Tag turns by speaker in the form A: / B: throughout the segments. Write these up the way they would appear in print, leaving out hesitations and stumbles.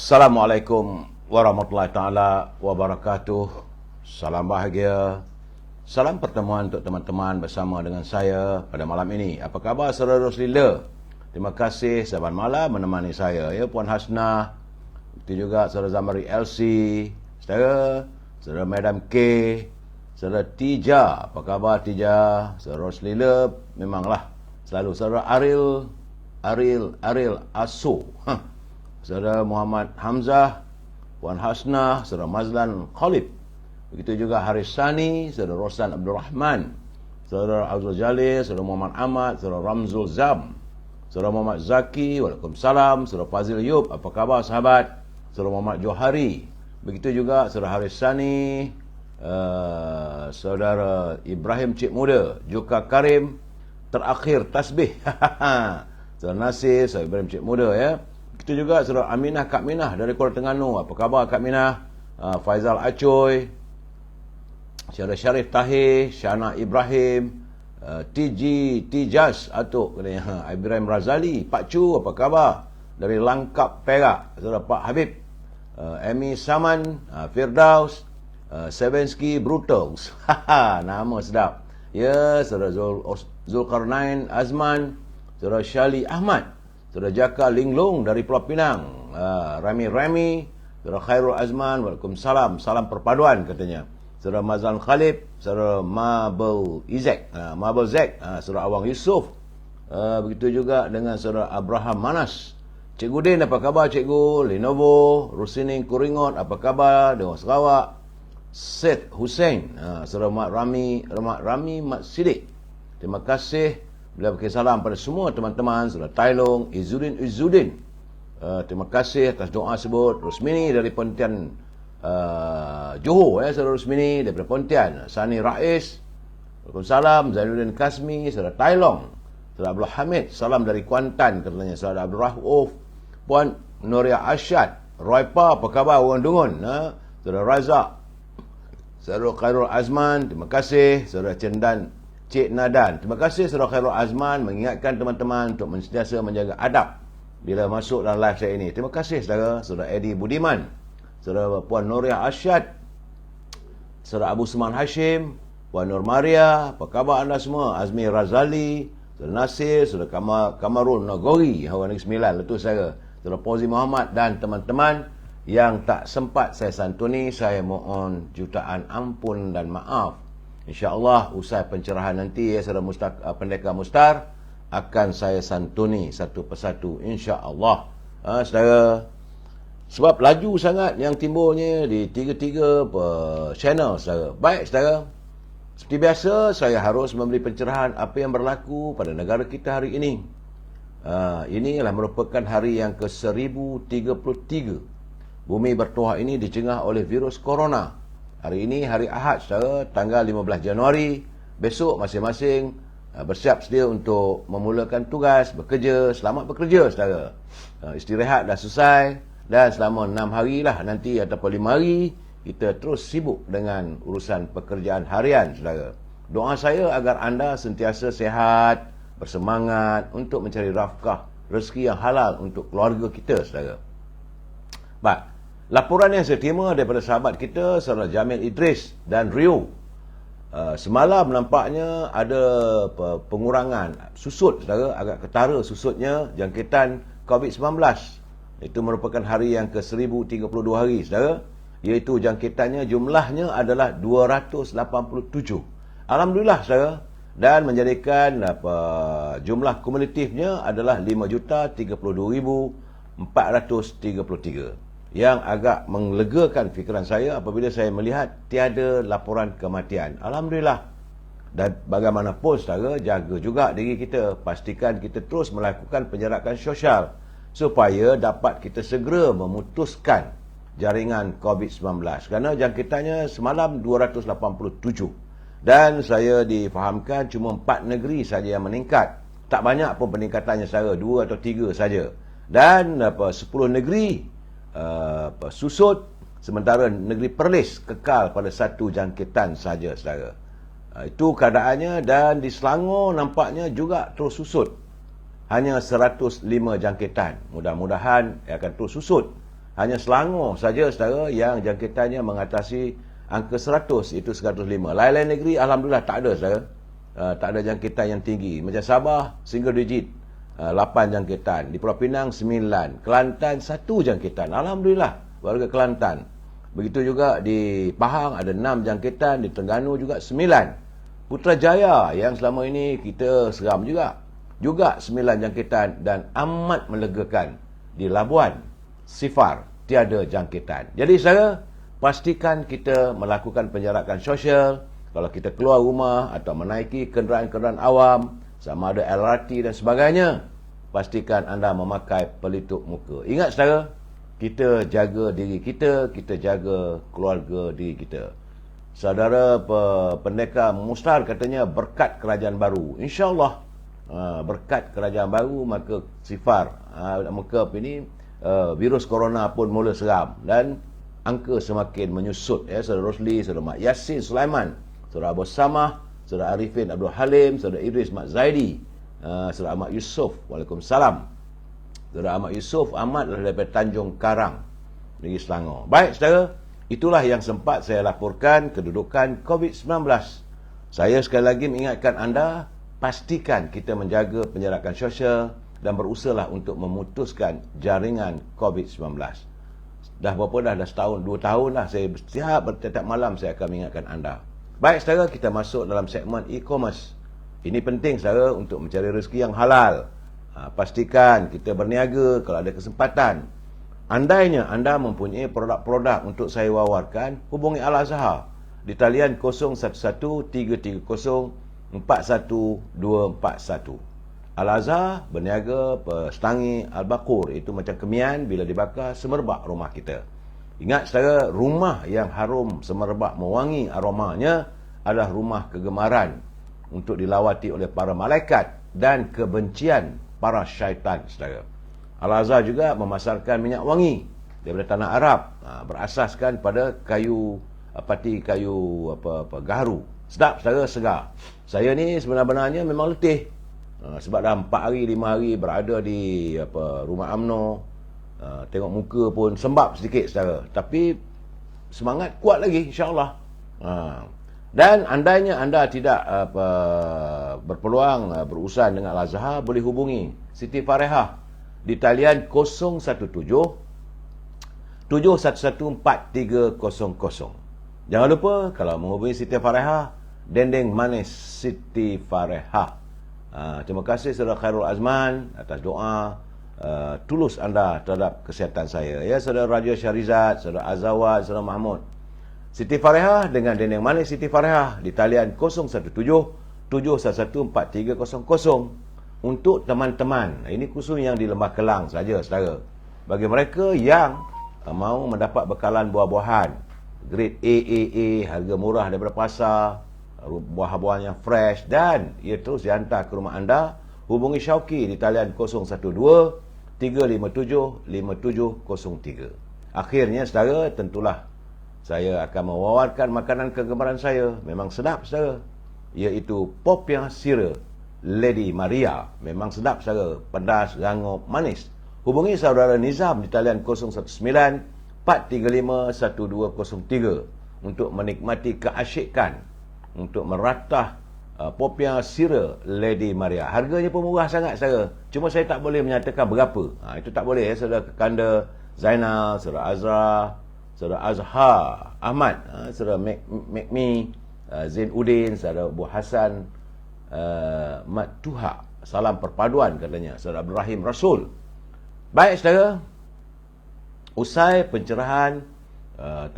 A: Assalamualaikum warahmatullahi taala wabarakatuh. Salam bahagia. Salam pertemuan untuk teman-teman bersama dengan saya pada malam ini. Apa khabar saudara Roslila? Terima kasih sahabat malam menemani saya. Ya, Puan Hasnah. Itu juga saudara Zamari LC. Saudara Madam K. Saudara Tija. Apa khabar Tija? Saudara Roslila memanglah selalu. Saudara Aril Aso. Saudara Muhammad Hamzah, Puan Hasnah, Saudara Mazlan Khalid. Begitu juga Haris Sani, Saudara Rosan Abdul Rahman, Saudara Abdul Jalil, Saudara Muhammad Ahmad, Saudara Ramzul Zam, Saudara Muhammad Zaki, Waalaikumsalam, Saudara Fazil Yub, apa khabar sahabat? Saudara Muhammad Johari. Begitu juga Saudara Haris Sani, Saudara Ibrahim Cik Muda, Joka Karim, terakhir tasbih. Saudara Nasir, Saudara Ibrahim Cik Muda ya. Itu juga saudara Aminah Kak Minah dari Kuala Terengganu. Apa khabar Kak Minah? Faizal Acoy, Saudara Syarif Tahir, Syana Ibrahim, Tijas Atuk katanya. Ibrahim Razali, Pak Chu apa khabar? Dari Langkap Perak, saudara Pak Habib, Amy Saman, Firdaus, Sevensky Brutals. Nama sedap. Ya, saudara Zulkarnain Azman, saudara Syali Ahmad, saudara Jaka Linglong dari Pulau Pinang, Rami, saudara Khairul Azman, Waalaikumsalam, salam perpaduan katanya. Saudara Mazlan Khalid, saudara Mabel Zek, saudara Awang Yusof. Begitu juga dengan saudara Abraham Manas. Cikgu Din, apa khabar Cikgu? Lenovo, Rusining Kuringot, apa khabar? Dewan Sarawak. Syed Hussein, saudara Mak Rami Mat Sidik. Terima kasih. Beliau bagi salam pada semua teman-teman, saudara Tailong, Izzuddin. Terima kasih atas doa sebut. Rusmini dari Pontian Johor, saudara Rusmini daripada Pontian. Sani Rais, Waalaikumsalam. Zainuddin Kasmi, saudara Tailong. Saudara Abdul Hamid, salam dari Kuantan katanya. Saudara Abdul Rauf, Puan Nuria Asyad, Roipa, apa khabar orang Dungun? Saudara Razak, saudara Khairul Azman, terima kasih. Saudara Cik Nadan, terima kasih saudara Khairul Azman mengingatkan teman-teman untuk sentiasa menjaga adab bila masuk dalam live saya ini. Terima kasih saudara Eddie Budiman, saudara Puan Nuria Asyad, saudara Abu Suman Hashim, Puan Nur Maria, apa khabar anda semua? Azmi Razali, saudara Nasir, saudara Kamarul Nagori, Hawa Negeri Sembilan, letus saya, saudara Pozi Muhammad dan teman-teman yang tak sempat saya santuni, saya mohon jutaan ampun dan maaf. InsyaAllah usai pencerahan nanti saudara Pendekar Mustar akan saya santuni satu persatu insyaAllah. Saudara, sebab laju sangat yang timbulnya di tiga-tiga channel saudara. Baik saudara, seperti biasa saya harus memberi pencerahan apa yang berlaku pada negara kita hari ini. Ini adalah merupakan hari yang ke-1033 bumi bertuah ini dicengah oleh virus corona. Hari ini hari Ahad saudara, tanggal 15 Januari. Besok masing-masing bersiap sedia untuk memulakan tugas, bekerja. Selamat bekerja saudara. Istirahat dah selesai. Dan selama 6 hari lah nanti ataupun 5 hari kita terus sibuk dengan urusan pekerjaan harian saudara. Doa saya agar anda sentiasa sihat, bersemangat untuk mencari nafkah rezeki yang halal untuk keluarga kita saudara. Baik. Laporan yang saya terima daripada sahabat kita, saudara Jamil Idris dan Rio. Semalam nampaknya ada pengurangan susut, saudara, agak ketara susutnya jangkitan COVID-19. Itu merupakan hari yang ke-1032 hari, saudara. Iaitu jangkitannya jumlahnya adalah 287. Alhamdulillah, saudara. Dan menjadikan jumlah kumulatifnya adalah 5,032,433. Yang agak melegakan fikiran saya apabila saya melihat tiada laporan kematian. Alhamdulillah. Dan bagaimanapun saudara, jaga juga diri kita. Pastikan kita terus melakukan penjarakan sosial supaya dapat kita segera memutuskan jaringan COVID-19. Kerana jangkitannya semalam 287. Dan saya difahamkan cuma 4 negeri saja yang meningkat. Tak banyak pun peningkatannya saudara, 2 atau 3 saja. Dan 10 negeri susut, sementara negeri Perlis kekal pada satu jangkitan saja saudara. Itu keadaannya. Dan di Selangor nampaknya juga terus susut. Hanya 105 jangkitan. Mudah-mudahan akan terus susut. Hanya Selangor saja saudara yang jangkitannya mengatasi angka 100, itu 105. Lain-lain negeri alhamdulillah tak ada saudara. Tak ada jangkitan yang tinggi. Macam Sabah single digit, 8 jangkitan. Di Pulau Pinang 9, Kelantan 1 jangkitan. Alhamdulillah warga Kelantan. Begitu juga di Pahang ada 6 jangkitan, di Terengganu juga 9. Putrajaya yang selama ini kita seram juga 9 jangkitan, dan amat melegakan di Labuan, Sifar tiada jangkitan. Jadi saudara, pastikan kita melakukan penjarakan sosial. Kalau kita keluar rumah atau menaiki kenderaan-kenderaan awam, sama ada LRT dan sebagainya, pastikan anda memakai pelitup muka. Ingat saudara, kita jaga diri kita, kita jaga keluarga diri kita. Saudara pendekar Mustar katanya berkat kerajaan baru. InsyaAllah berkat kerajaan baru, maka Sifar, maka ini virus corona pun mula seram dan angka semakin menyusut. Saudara Rosli, saudara Mak Yasin Sulaiman, saudara Abu Samah, saudara Arifin Abdul Halim, saudara Idris Mak Zaidi, saudara Ahmad Yusof, Waalaikumsalam. Saudara Ahmad Yusof Ahmad daripada Tanjung Karang, Negeri Selangor. Baik saudara, itulah yang sempat saya laporkan kedudukan COVID-19. Saya sekali lagi mengingatkan anda, pastikan kita menjaga penjarakan sosial dan berusahalah untuk memutuskan jaringan COVID-19. Dah berapa dah setahun, 2 tahun dah saya setiap setiap malam saya akan mengingatkan anda. Baik saudara, kita masuk dalam segmen e-commerce. Ini penting saudara untuk mencari rezeki yang halal. Pastikan kita berniaga kalau ada kesempatan. Andainya anda mempunyai produk-produk untuk saya wawarkan, hubungi Al-Azhar di talian 0113304141. Al-Azhar berniaga pestangi Al-Baqur, itu macam kemian bila dibakar semerbak rumah kita. Ingat saudara, rumah yang harum semerbak mewangi aromanya adalah rumah kegemaran untuk dilawati oleh para malaikat dan kebencian para syaitan saudara. Al-Azhar juga memasarkan minyak wangi daripada tanah Arab, berasaskan pada kayu pati, kayu gaharu. Sedap saudara, segar. Saya ni sebenarnya memang letih. Sebab dah 4 hari 5 hari berada di rumah UMNO, tengok muka pun sembab sedikit saudara, tapi semangat kuat lagi insya-Allah. Dan andainya anda tidak berpeluang berurusan dengan Al-Azhar, boleh hubungi Siti Farehah di talian 017-711-4300. Jangan lupa kalau menghubungi Siti Farehah, dendeng manis Siti Farehah. Terima kasih saudara Khairul Azman atas doa tulus anda terhadap kesihatan saya. Ya, saudara Raja Syarizat, saudara Azawad, saudara Mahmud. Siti Farehah dengan dendeng manis Siti Farehah di talian 017-711-4300 untuk teman-teman. Ini khusus yang di Lembah Kelang saja saudara. Bagi mereka yang mau mendapat bekalan buah-buahan grade AAA, harga murah daripada pasar, buah-buahan yang fresh, dan ia terus dihantar ke rumah anda, hubungi Syauqi di talian 012-357-5703. Akhirnya saudara, tentulah saya akan mewawarkan makanan kegemaran saya. Memang sedap saudara, iaitu Popiah Sira Lady Maria. Memang sedap saudara, pedas, rangup, manis. Hubungi saudara Nizam di talian 019-435-1203 untuk menikmati keasyikan, untuk meratah Popiah Sira Lady Maria. Harganya pun murah sangat saudara. Cuma saya tak boleh menyatakan berapa. Itu tak boleh ya saudara. Kanda Zainal, saudara Azra, saudara Azhar Ahmad, saudara Mekmi, Zain Udin, saudara Abu Hassan Mat Tuha. Salam perpaduan katanya, saudara Abdul Rahim Rasul. Baik saudara, usai pencerahan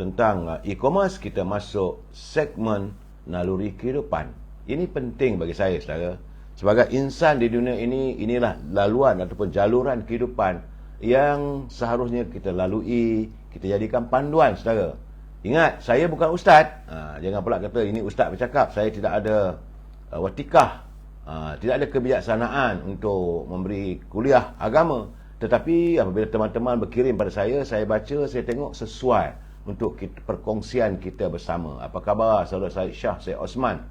A: tentang e-commerce, kita masuk segmen naluri kehidupan. Ini penting bagi saya saudara. Sebagai insan di dunia ini, inilah laluan ataupun jaluran kehidupan yang seharusnya kita lalui, kita jadikan panduan saudara. Ingat, saya bukan ustaz. Jangan pula kata ini ustaz bercakap. Saya tidak ada watikah, tidak ada kebijaksanaan untuk memberi kuliah agama. Tetapi apabila teman-teman berkirim pada saya baca, saya tengok sesuai untuk perkongsian kita bersama. Apa khabar saudara Syed Shah, Syed Osman?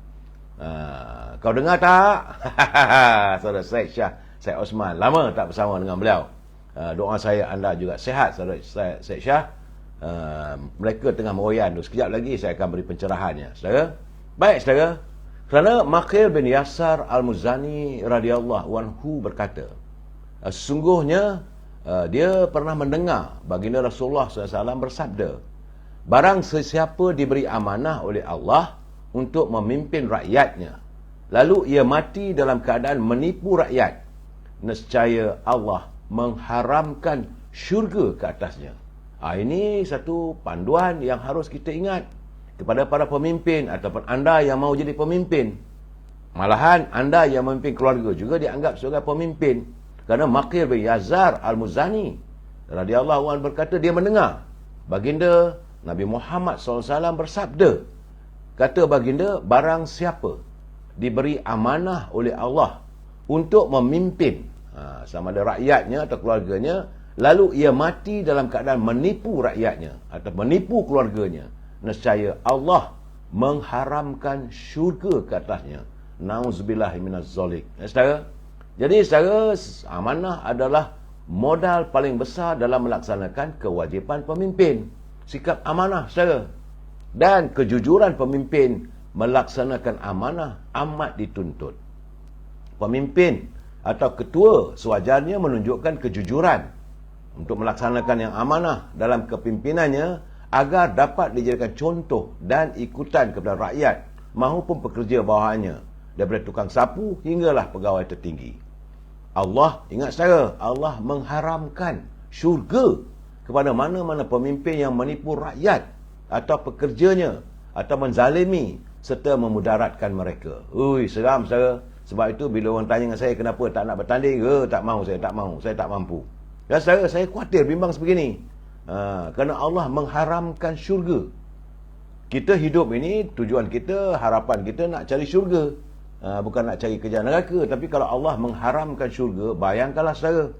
A: Kau dengar tak? Saudara Syed Shah, Syed Osman. Lama tak bersama dengan beliau. Doa saya anda juga sihat, saudara Syed Shah. Mereka tengah meroyan tu. Sekejap lagi saya akan beri pencerahannya, saudara. Baik, saudara. Kerana Maqil bin Yasar Al-Muzani radhiyallahu anhu berkata, sesungguhnya dia pernah mendengar baginda Rasulullah SAW bersabda, barang sesiapa diberi amanah oleh Allah untuk memimpin rakyatnya, lalu ia mati dalam keadaan menipu rakyat, nescaya Allah mengharamkan syurga ke atasnya. Ini satu panduan yang harus kita ingat kepada para pemimpin ataupun anda yang mau jadi pemimpin. Malahan anda yang memimpin keluarga juga dianggap sebagai pemimpin. Kerana Maqil bin Yasar Al-Muzani radhiyallahu anhu berkata dia mendengar baginda Nabi Muhammad SAW bersabda, kata baginda, barang siapa diberi amanah oleh Allah untuk memimpin sama ada rakyatnya atau keluarganya, lalu ia mati dalam keadaan menipu rakyatnya atau menipu keluarganya, nescaya Allah mengharamkan syurga ke atasnya. Nauzubillahi minaz zalik. Saudara, jadi saudara, amanah adalah modal paling besar dalam melaksanakan kewajipan pemimpin. Sikap amanah, saudara, dan kejujuran pemimpin melaksanakan amanah amat dituntut. Pemimpin atau ketua sewajarnya menunjukkan kejujuran untuk melaksanakan yang amanah dalam kepimpinannya agar dapat dijadikan contoh dan ikutan kepada rakyat maupun pekerja bawahannya, daripada tukang sapu hinggalah pegawai tertinggi. Allah, ingat saudara, Allah mengharamkan syurga kepada mana-mana pemimpin yang menipu rakyat atau pekerjanya atau menzalimi serta memudaratkan mereka. Ui, seram saudara. Sebab itu bila orang tanya dengan saya kenapa tak nak bertanding, tak mahu, saya tak mampu. Ya saudara, saya khawatir bimbang sebegini. Kerana Allah mengharamkan syurga. Kita hidup ini, tujuan kita, harapan kita nak cari syurga, bukan nak cari kerja neraka. Tapi kalau Allah mengharamkan syurga, bayangkanlah saudara.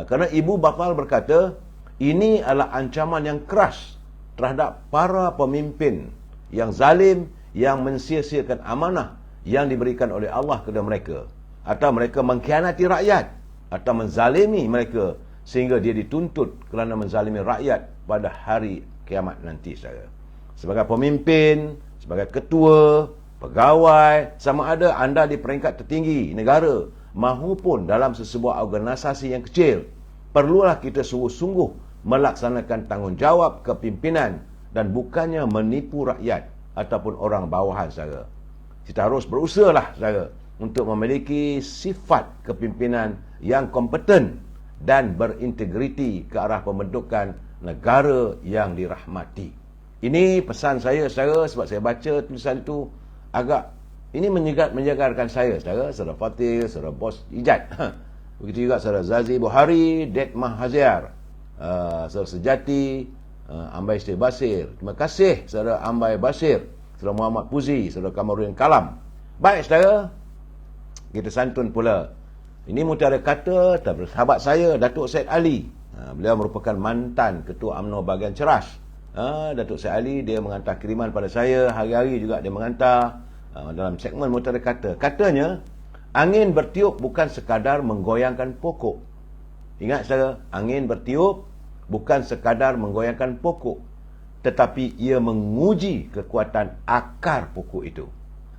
A: Kerana Ibu Batal berkata, ini adalah ancaman yang keras terhadap para pemimpin yang zalim, yang mensia-siakan amanah yang diberikan oleh Allah kepada mereka, atau mereka mengkhianati rakyat atau menzalimi mereka sehingga dia dituntut kerana menzalimi rakyat pada hari kiamat nanti, saudara. Sebagai pemimpin, sebagai ketua, pegawai, sama ada anda di peringkat tertinggi negara maupun dalam sesebuah organisasi yang kecil, perlulah kita sungguh-sungguh melaksanakan tanggungjawab kepimpinan dan bukannya menipu rakyat ataupun orang bawahan, saudara. Kita harus berusahalah, saudara, untuk memiliki sifat kepimpinan yang kompeten dan berintegriti ke arah pembentukan negara yang dirahmati. Ini pesan saya, saudara, sebab saya baca tulisan itu agak ini menjagarkan saya, saudara. Saudara Fatil, saudara Bos Ijat. Begitu juga saudara Zazi Buhari, Det Mahaziar, saudara Sejati, Ambai Sri Basir. Terima kasih saudara Ambai Basir, saudara Muhammad Puzi, saudara Kamarudin Kalam. Baik, saudara, kita santun pula. Ini mutiara kata sahabat saya, Datuk Syed Ali. Beliau merupakan mantan Ketua UMNO bahagian Ceras. Datuk Syed Ali, dia menghantar kiriman pada saya. Hari-hari juga dia menghantar dalam segmen mutiara kata. Katanya, angin bertiup bukan sekadar menggoyangkan pokok. Ingat, saudara, angin bertiup bukan sekadar menggoyangkan pokok, tetapi ia menguji kekuatan akar pokok itu.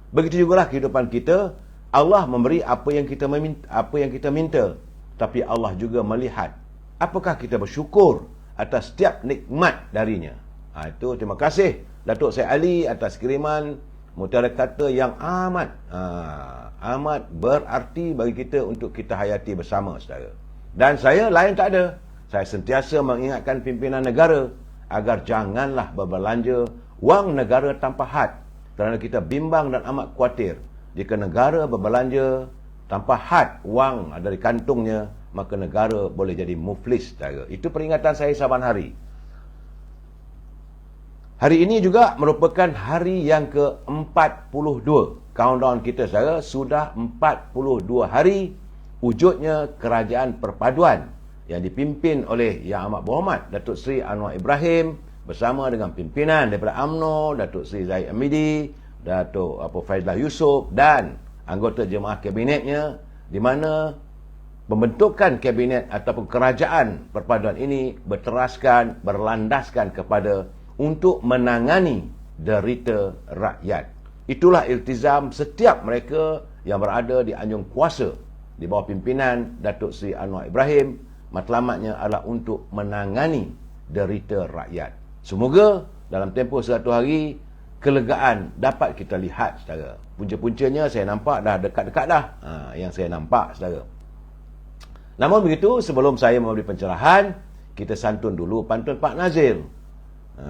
A: Begitu jugalah kehidupan kita. Allah memberi apa yang kita minta, tapi Allah juga melihat apakah kita bersyukur atas setiap nikmat darinya. Itu terima kasih Datuk Syed Ali atas kiriman mutiara kata yang amat berarti bagi kita untuk kita hayati bersama, saudara. Dan saya lain tak ada. Saya sentiasa mengingatkan pimpinan negara agar janganlah berbelanja wang negara tanpa had, kerana kita bimbang dan amat khawatir jika negara berbelanja tanpa had wang dari kantungnya, maka negara boleh jadi muflis, saudara. Itu peringatan saya saban hari. Hari ini juga merupakan hari yang ke-42. Countdown kita, saudara, sudah 42 hari wujudnya kerajaan perpaduan yang dipimpin oleh Yang Amat Berhormat Datuk Seri Anwar Ibrahim bersama dengan pimpinan daripada UMNO, Datuk Seri Zahid Hamidi, Datuk Faizlah Yusof dan anggota jemaah kabinetnya, di mana pembentukan kabinet ataupun kerajaan perpaduan ini berlandaskan kepada untuk menangani derita rakyat. Itulah iltizam setiap mereka yang berada di anjung kuasa di bawah pimpinan Datuk Seri Anwar Ibrahim. Matlamatnya adalah untuk menangani derita rakyat. Semoga dalam tempoh 100 hari kelegaan dapat kita lihat, saudara. Punca-puncanya saya nampak dah dekat-dekat dah. Yang saya nampak, saudara. Namun begitu, sebelum saya memberi pencerahan, kita santun dulu pantun Pak Nazil.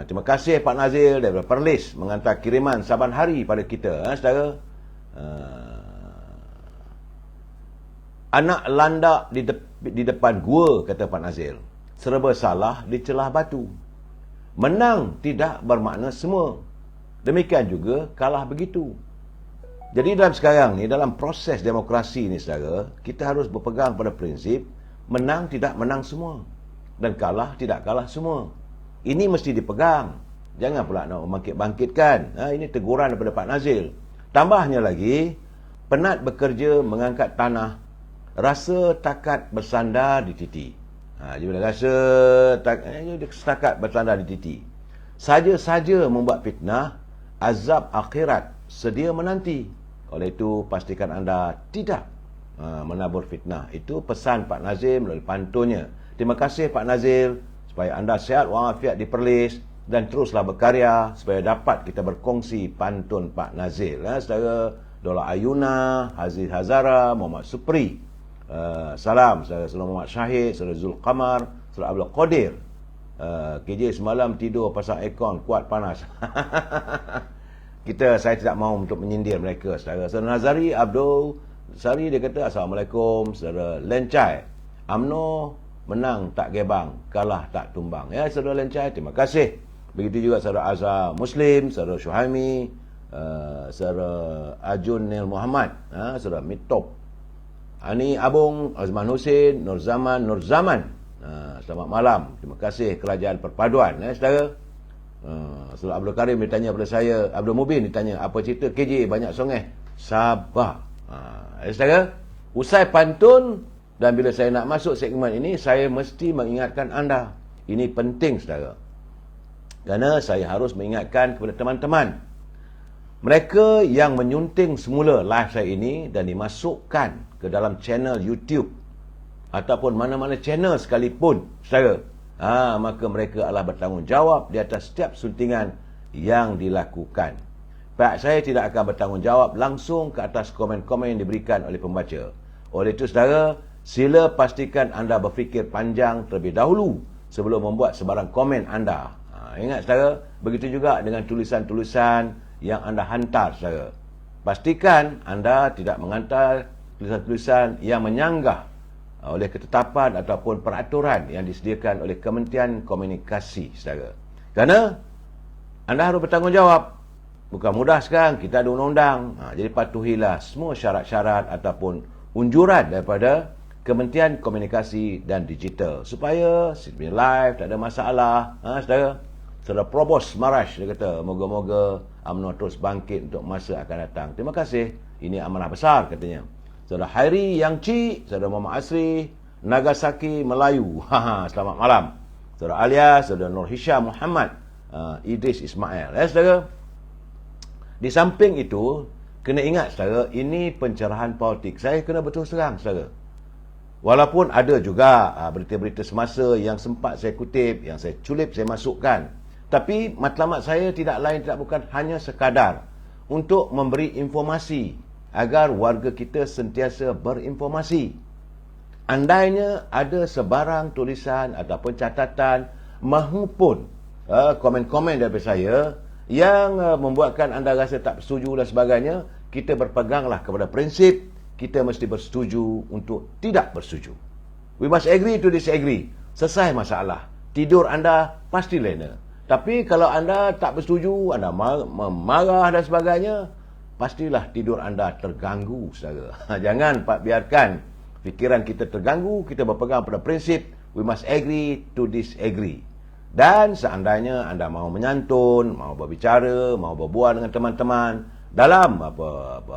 A: Terima kasih Pak Nazil daripada Perlis menghantar kiriman saban hari pada kita, saudara. Anak landak di depan gua, kata Pak Nazil. Serba salah di celah batu. Menang tidak bermakna semua. Demikian juga kalah begitu. Jadi dalam sekarang ni, dalam proses demokrasi ni, saudara, kita harus berpegang pada prinsip menang tidak menang semua dan kalah tidak kalah semua. Ini mesti dipegang. Jangan pula nak bangkit-bangkitkan. Ini teguran daripada Pak Nazil. Tambahnya lagi, penat bekerja mengangkat tanah, rasa takat bersandar di titi. Dia bila rasa takat bersandar di titi. Saja-saja membuat fitnah, azab akhirat sedia menanti. Oleh itu, pastikan anda tidak menabur fitnah. Itu pesan Pak Nazil melalui pantunnya. Terima kasih Pak Nazil, supaya anda sihat walafiat di Perlis dan teruslah berkarya supaya dapat kita berkongsi pantun Pak Nazil. Saudara Dola Ayuna, Haziz Hazara, Muhammad Supri, salam saudara Muhammad Syahid, saudara Zulqamar, saudara Abdul Qadir. KJ semalam tidur pasang aircon kuat panas. Saya tidak mahu untuk menyindir mereka, saudara. Saudara Nazari Abdul Sari, dia kata Assalamualaikum. Saudara Lencai, UMNO menang tak gebang, kalah tak tumbang. Ya, saudara Lencai, terima kasih. Begitu juga saudara Azhar Muslim, saudara Syuhaimi, saudara Ajun Nil Muhammad, saudara Mitop, Ani Abung, Azman Hussein, Nur Zaman. Selamat malam. Terima kasih Kerajaan Perpaduan, saudara. Saudara Abdul Karim ditanya pada saya, Abdul Mubin ditanya, apa cerita KJ banyak songeh? Sabar. Saudara, usai pantun dan bila saya nak masuk segmen ini, saya mesti mengingatkan anda. Ini penting, saudara. Kerana saya harus mengingatkan kepada teman-teman, mereka yang menyunting semula live saya ini dan dimasukkan ke dalam channel YouTube ataupun mana-mana channel sekalipun, saudara, maka mereka adalah bertanggungjawab di atas setiap suntingan yang dilakukan. Pihak saya tidak akan bertanggungjawab langsung ke atas komen-komen yang diberikan oleh pembaca. Oleh itu, saudara, sila pastikan anda berfikir panjang terlebih dahulu sebelum membuat sebarang komen anda. Ingat, saudara, begitu juga dengan tulisan-tulisan yang anda hantar, saudara. Pastikan anda tidak menghantar tulisan-tulisan yang menyanggah oleh ketetapan ataupun peraturan yang disediakan oleh Kementerian Komunikasi, saudara. Kerana anda harus bertanggungjawab. Bukan mudah sekarang, kita ada undang-undang. Jadi patuhilah semua syarat-syarat ataupun unjuran daripada Kementerian Komunikasi dan Digital supaya sistem live tak ada masalah. Saudara, saudara Probos Marash, dia kata moga-moga UMNO terus bangkit untuk masa akan datang. Terima kasih. Ini amanah besar, katanya. Saudara Hairi Yang Ci, saudara Muhammad Asri, Nagasaki Melayu. Selamat malam. Saudara Alia, saudara Nur Hisham Muhammad, Idris Ismail. Saudara, di samping itu, kena ingat, saudara, ini pencerahan politik. Saya kena betul serang, saudara. Walaupun ada juga berita-berita semasa yang sempat saya kutip, yang saya culip, saya masukkan. Tapi matlamat saya tidak lain tidak bukan hanya sekadar untuk memberi informasi agar warga kita sentiasa berinformasi. Andainya ada sebarang tulisan ataupun catatan mahupun komen-komen daripada saya yang membuatkan anda rasa tak bersetuju dan sebagainya, kita berpeganglah kepada prinsip kita mesti bersetuju untuk tidak bersetuju. We must agree to disagree. Selesai masalah. Tidur anda pasti lena. Tapi kalau anda tak bersetuju, anda marah dan sebagainya, pastilah tidur anda terganggu, saudara. Jangan biarkan fikiran kita terganggu. Kita berpegang pada prinsip we must agree to disagree. Dan seandainya anda mahu menyantun, mahu berbicara, mahu berbual dengan teman-teman dalam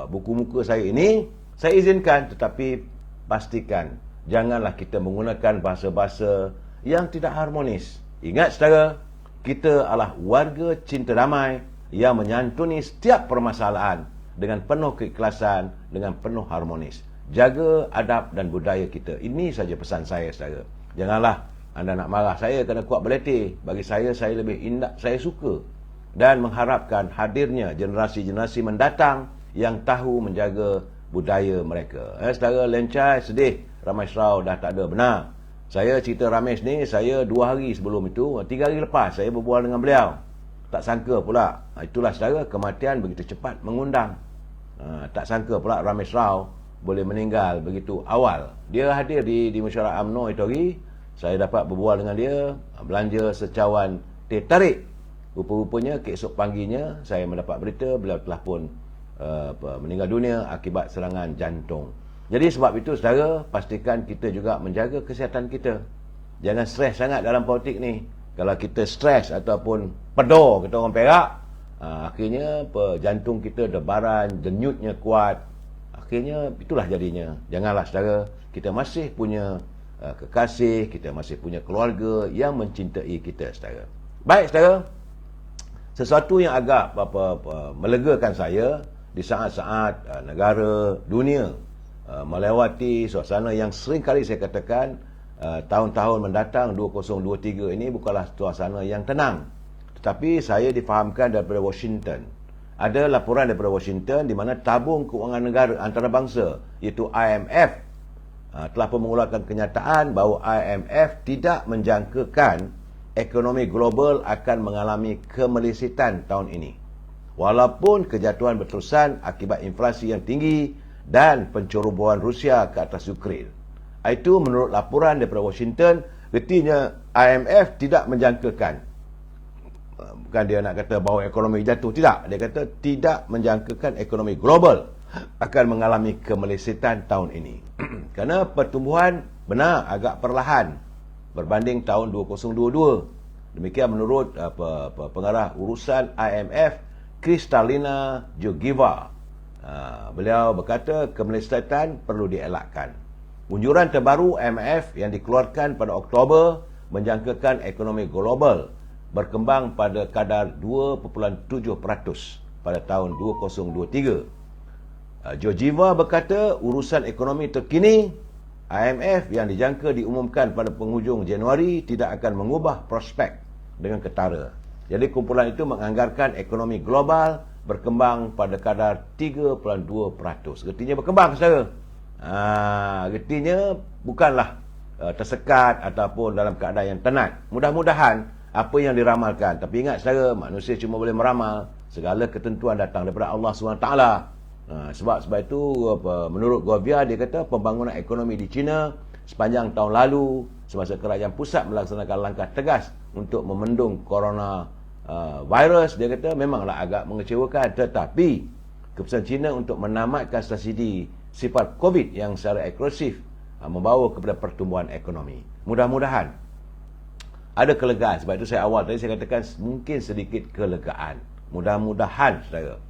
A: buku muka saya ini, saya izinkan, tetapi pastikan janganlah kita menggunakan bahasa-bahasa yang tidak harmonis. Ingat saudara, kita adalah warga cinta damai yang menyantuni setiap permasalahan dengan penuh keikhlasan, dengan penuh harmonis. Jaga adab dan budaya kita. Ini saja pesan saya, saudara. Janganlah anda nak marah saya kerana kuat berletih. Bagi saya lebih indah, saya suka dan mengharapkan hadirnya generasi-generasi mendatang yang tahu menjaga budaya mereka. Saudara, lencai, sedih, Ramesh Rao dah tak ada. Benar. Saya cerita Ramesh ni, saya 2 hari sebelum itu, 3 hari lepas saya berbual dengan beliau. Tak sangka pula, itulah saudara, kematian begitu cepat mengundang. Tak sangka pula Ramesh Rao boleh meninggal begitu awal. Dia hadir di mesyuarat UMNO itu hari. Saya dapat berbual dengan dia, belanja secawan teh tarik. Rupa-rupanya keesok paginya saya mendapat berita beliau telah pun meninggal dunia akibat serangan jantung. Jadi sebab itu saudara, pastikan kita juga menjaga kesihatan kita. Jangan stres sangat dalam politik ni. Kalau kita stres ataupun pedor, kita orang Perak, akhirnya jantung kita debaran, denyutnya kuat. Akhirnya itulah jadinya. Janganlah saudara, kita masih punya kekasih, kita masih punya keluarga yang mencintai kita, saudara. Baik saudara, sesuatu yang agak melegakan saya di saat-saat negara dunia melewati suasana yang sering kali saya katakan tahun-tahun mendatang 2023 ini bukanlah suasana yang tenang. Tetapi saya difahamkan daripada Washington, ada laporan daripada Washington di mana tabung kewangan negara antarabangsa iaitu IMF telah pun mengeluarkan kenyataan bahawa IMF tidak menjangkakan ekonomi global akan mengalami kemelisitan tahun ini. Walaupun kejatuhan berterusan akibat inflasi yang tinggi dan pencerobohan Rusia ke atas Ukraine. Itu menurut laporan daripada Washington, artinya IMF tidak menjangkakan. Bukan dia nak kata bahawa ekonomi jatuh, tidak. Dia kata tidak menjangkakan ekonomi global akan mengalami kemelisitan tahun ini. Kerana pertumbuhan benar agak perlahan berbanding tahun 2022. Demikian menurut pengarah urusan IMF, Kristalina Georgieva. Beliau berkata kemelisitan perlu dielakkan. Unjuran terbaru IMF yang dikeluarkan pada Oktober menjangkakan ekonomi global berkembang pada kadar 2.7% pada tahun 2023. Georgieva berkata urusan ekonomi terkini IMF yang dijangka diumumkan pada penghujung Januari tidak akan mengubah prospek dengan ketara. Jadi kumpulan itu menganggarkan ekonomi global berkembang pada kadar 3.2%. Artinya berkembang, saudara. Artinya bukanlah tersekat ataupun dalam keadaan yang tenat. Mudah-mudahan apa yang diramalkan. Tapi ingat saudara, manusia cuma boleh meramal. Segala ketentuan datang daripada Allah SWT. Sebab itu menurut Govia, dia kata pembangunan ekonomi di China sepanjang tahun lalu semasa kerajaan pusat melaksanakan langkah tegas untuk memendung corona virus, dia kata memanglah agak mengecewakan, tetapi keputusan China untuk menamatkan subsidi sifat COVID yang secara eksklusif membawa kepada pertumbuhan ekonomi. Mudah-mudahan ada kelegaan. Sebab itu saya awal tadi saya katakan mungkin sedikit kelegaan. Mudah-mudahan saudara.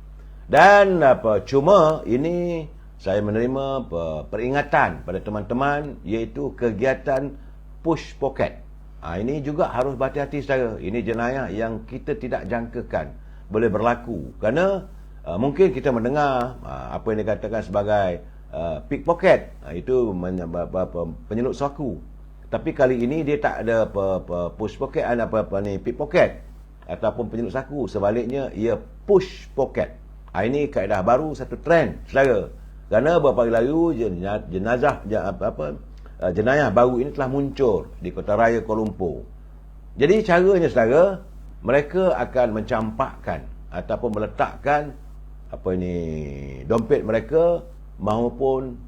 A: Dan cuma ini saya menerima peringatan pada teman-teman iaitu kegiatan push pocket. Ini juga harus berhati-hati saudara. Ini jenayah yang kita tidak jangkakan boleh berlaku. Kerana mungkin kita mendengar apa yang dikatakan sebagai pickpocket. Itu penyelut saku. Tapi kali ini dia tak ada push pocket, pickpocket ataupun penyelut saku. Sebaliknya ia push pocket. Ini kaedah baru, satu trend saudara. Kerana beberapa hari lalu jenayah baru ini telah muncul di Kota Raya Kuala Lumpur. Jadi caranya saudara, mereka akan mencampakkan ataupun meletakkan dompet mereka maupun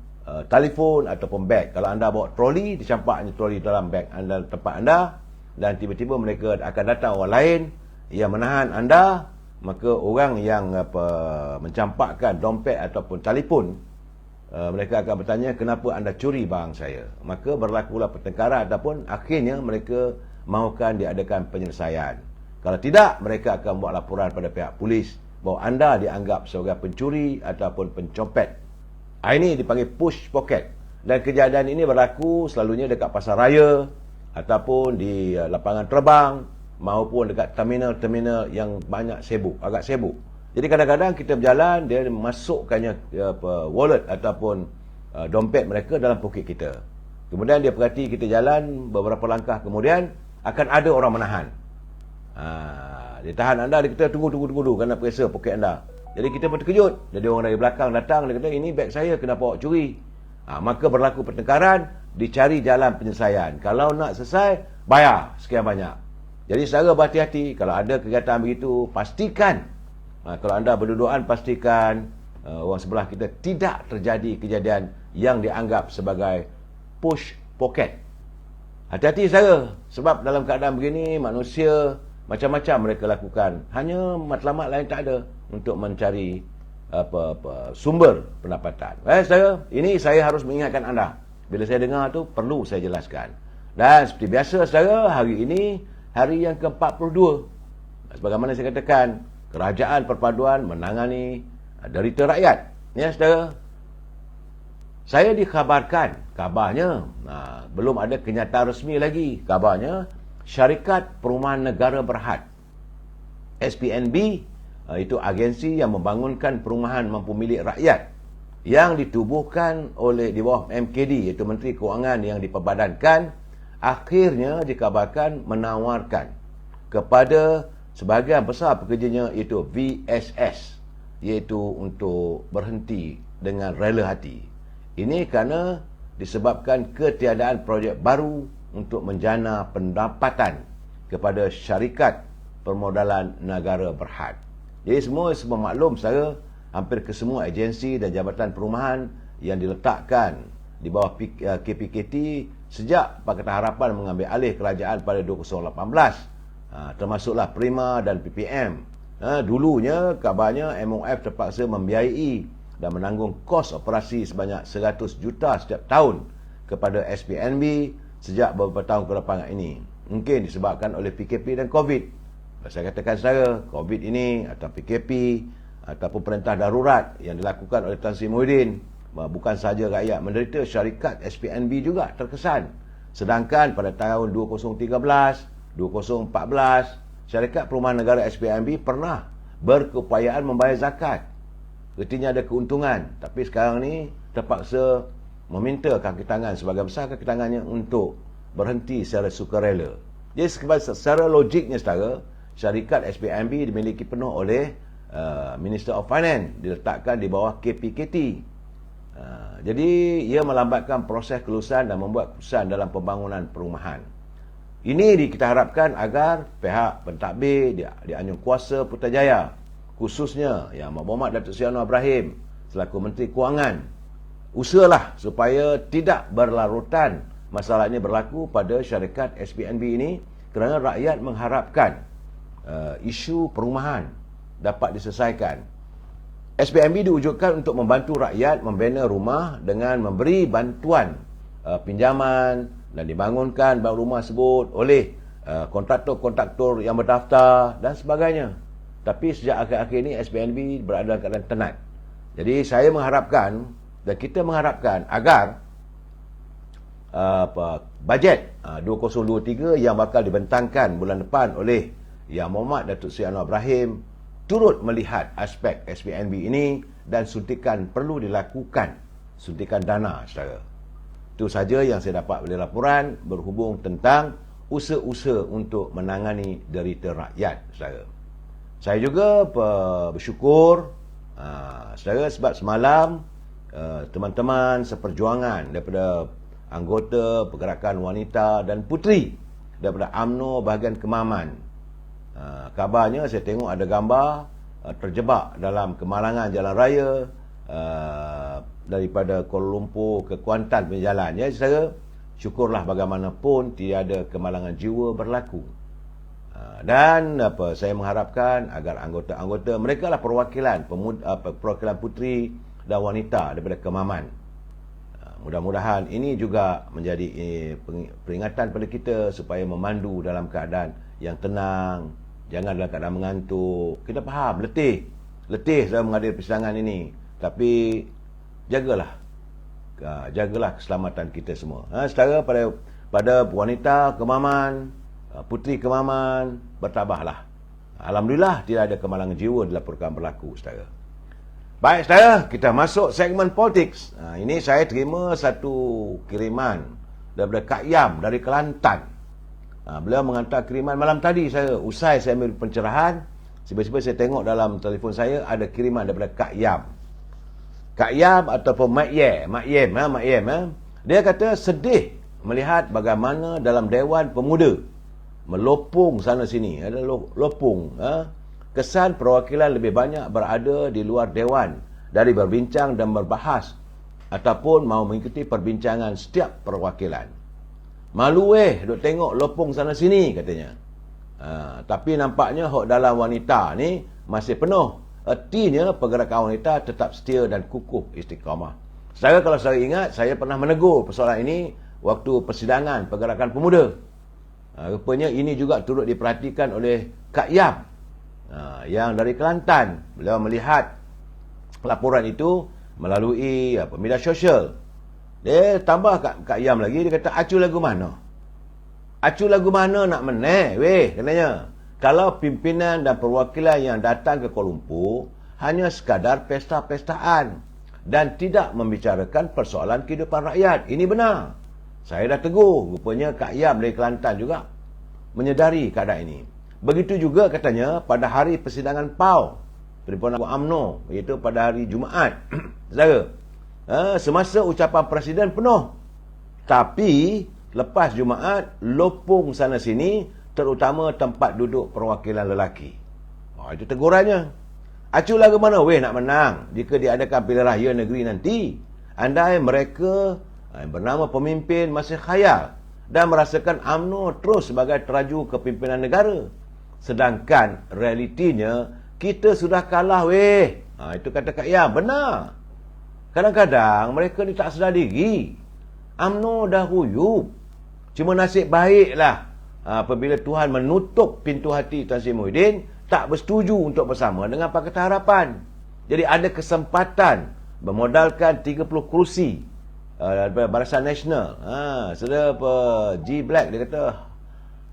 A: telefon ataupun beg. Kalau anda bawa troli, dicampaknya troli dalam beg anda, tempat anda, dan tiba-tiba mereka akan datang orang lain yang menahan anda. Maka orang yang mencampakkan dompet ataupun telefon, mereka akan bertanya, kenapa anda curi barang saya? Maka berlakulah pertengkaran ataupun akhirnya mereka mahukan diadakan penyelesaian. Kalau tidak, mereka akan buat laporan pada pihak polis bahawa anda dianggap sebagai pencuri ataupun pencopet. Ini dipanggil push pocket. Dan kejadian ini berlaku selalunya dekat pasar raya ataupun di lapangan terbang maupun dekat terminal-terminal yang banyak sibuk, agak sibuk. Jadi kadang-kadang kita berjalan, dia masukkannya wallet ataupun dompet mereka dalam poket kita. Kemudian dia perhati kita jalan beberapa langkah kemudian akan ada orang menahan. Dia tahan anda, dia kata tunggu kerana periksa poket anda. Jadi kita pun terkejut. Jadi orang dari belakang datang, dia kata ini beg saya, kenapa awak curi? Maka berlaku pertengkaran, dicari jalan penyelesaian. Kalau nak selesai, bayar sekian banyak. Jadi secara berhati-hati, kalau ada kegiatan begitu, pastikan. Kalau anda berdudukan, pastikan orang sebelah kita tidak terjadi kejadian yang dianggap sebagai push pocket. Hati-hati saudara, sebab dalam keadaan begini, manusia macam-macam mereka lakukan. Hanya matlamat lain tak ada untuk mencari sumber pendapatan. Saudara, ini saya harus mengingatkan anda. Bila saya dengar tu, perlu saya jelaskan. Dan seperti biasa saudara, hari ini hari yang ke-42. Sebagaimana saya katakan, kerajaan perpaduan menangani derita rakyat. Ya saudara, saya dikhabarkan, kabarnya, belum ada kenyataan resmi lagi, kabarnya Syarikat Perumahan Negara Berhad, SPNB, itu agensi yang membangunkan perumahan mampu milik rakyat yang ditubuhkan oleh di bawah MKD, iaitu Menteri Kewangan yang diperbadankan, akhirnya dikabarkan menawarkan kepada sebahagian besar pekerjanya, iaitu VSS, iaitu untuk berhenti dengan rela hati. Ini kerana disebabkan ketiadaan projek baru untuk menjana pendapatan kepada syarikat permodalan negara berhad. Jadi semua maklum saya, hampir ke semua agensi dan jabatan perumahan yang diletakkan di bawah KPKT sejak Pakatan Harapan mengambil alih kerajaan pada 2018, termasuklah Prima dan PPM. Dulunya kabarnya MOF terpaksa membiayai dan menanggung kos operasi sebanyak 100 juta setiap tahun kepada SPNB sejak beberapa tahun ke depan ini. Mungkin disebabkan oleh PKP dan COVID. Saya katakan saya, COVID ini atau PKP ataupun perintah darurat yang dilakukan oleh Tan Sri Muhyiddin, bukan sahaja rakyat menderita, syarikat SPNB juga terkesan. Sedangkan pada tahun 2013, 2014, syarikat perumahan negara SPNB pernah berkeupayaan membayar zakat. Artinya ada keuntungan. Tapi sekarang ni terpaksa meminta kaki tangan, sebagai besar kaki tangannya untuk berhenti secara sukarela. Jadi secara logiknya saudara, syarikat SPNB dimiliki penuh oleh Minister of Finance, diletakkan di bawah KPKT. Jadi ia melambatkan proses kelulusan dan membuat keputusan dalam pembangunan perumahan. Ini kita harapkan agar pihak pentadbir di Anjung Kuasa Putrajaya, khususnya Yang Berhormat Datuk Seri Anwar Ibrahim selaku Menteri Kewangan, usahalah supaya tidak berlarutan masalah ini berlaku pada syarikat SPNB ini, kerana rakyat mengharapkan isu perumahan dapat diselesaikan. SPNB diwujudkan untuk membantu rakyat membina rumah dengan memberi bantuan pinjaman dan dibangunkan bank rumah tersebut oleh kontraktor-kontraktor yang berdaftar dan sebagainya. Tapi sejak akhir-akhir ini SPNB berada dalam keadaan tenat. Jadi saya mengharapkan dan kita mengharapkan agar bajet 2023 yang bakal dibentangkan bulan depan oleh Yang Berhormat Datuk Seri Anwar Ibrahim turut melihat aspek SPNB ini dan suntikan perlu dilakukan, suntikan dana saudara. Itu saja yang saya dapat dari laporan berhubung tentang usaha-usaha untuk menangani derita rakyat saudara. Saya juga bersyukur saudara sebab semalam teman-teman seperjuangan daripada anggota pergerakan wanita dan puteri daripada UMNO bahagian Kemaman, kabarnya saya tengok ada gambar terjebak dalam kemalangan jalan raya daripada Kuala Lumpur ke Kuantan punya jalan. Ya saudara, syukurlah bagaimanapun tiada kemalangan jiwa berlaku. Dan saya mengharapkan agar anggota-anggota, mereka lah perwakilan perwakilan puteri dan wanita daripada Kemaman. Mudah-mudahan ini juga menjadi peringatan pada kita supaya memandu dalam keadaan yang tenang, jangan dalam keadaan mengantuk. Kita faham letih dalam menghadiri persidangan ini, tapi jagalah jagalah keselamatan kita semua. Saudara, pada wanita kemaman, puteri kemaman, bertabahlah. Alhamdulillah tidak ada kemalangan jiwa dilaporkan berlaku, saudara. Baik, saudara, kita masuk segmen politik. Ini saya terima satu kiriman daripada Kak Yam dari Kelantan. Beliau menghantar kiriman malam tadi. Usai saya ambil pencerahan, tiba-tiba saya tengok dalam telefon saya ada kiriman daripada Kak Yam. Kak Yam ataupun Mak Yem. Dia kata sedih melihat bagaimana dalam Dewan Pemuda melopong sana sini. Ada lopong. Kesan perwakilan lebih banyak berada di luar Dewan dari berbincang dan berbahas ataupun mau mengikuti perbincangan setiap perwakilan. Malu duk tengok lopong sana sini, katanya. Tapi nampaknya hak dalam wanita ni masih penuh. Artinya pergerakan wanita tetap setia dan kukuh istiqamah. Kalau saya ingat, saya pernah menegur persoalan ini waktu persidangan pergerakan pemuda. Rupanya ini juga turut diperhatikan oleh Kak Yam yang dari Kelantan. Beliau melihat laporan itu melalui media sosial. Dia tambah Kak Yam lagi, dia kata, acu lagu mana? Acu lagu mana nak meneh, katanya. Kalau pimpinan dan perwakilan yang datang ke Kuala Lumpur hanya sekadar pesta-pestaan dan tidak membicarakan persoalan kehidupan rakyat. Ini benar. Saya dah tegur. Rupanya Kak Yam dari Kelantan juga menyedari keadaan ini. Begitu juga katanya pada hari persidangan PAU, Perhimpunan UMNO, iaitu pada hari Jumaat. Saudara, semasa ucapan Presiden penuh. Tapi lepas Jumaat, lopong sana sini, terutama tempat duduk perwakilan lelaki. Itu tegurannya. Acu lagu mana nak menang jika diadakan pilihan raya negeri nanti? Andai mereka yang bernama pemimpin masih khayal dan merasakan UMNO terus sebagai teraju kepimpinan negara. Sedangkan realitinya kita sudah kalah itu kata Kak Yam. Benar. Kadang-kadang mereka ni tak sedar diri. UMNO dah huyup. Cuma nasib baiklah apabila Tuhan menutup pintu hati Tan Sri Muhyiddin, tak bersetuju untuk bersama dengan Pakatan Harapan. Jadi ada kesempatan bermodalkan 30 kerusi daripada Barisan Nasional. Saudara G Black, dia kata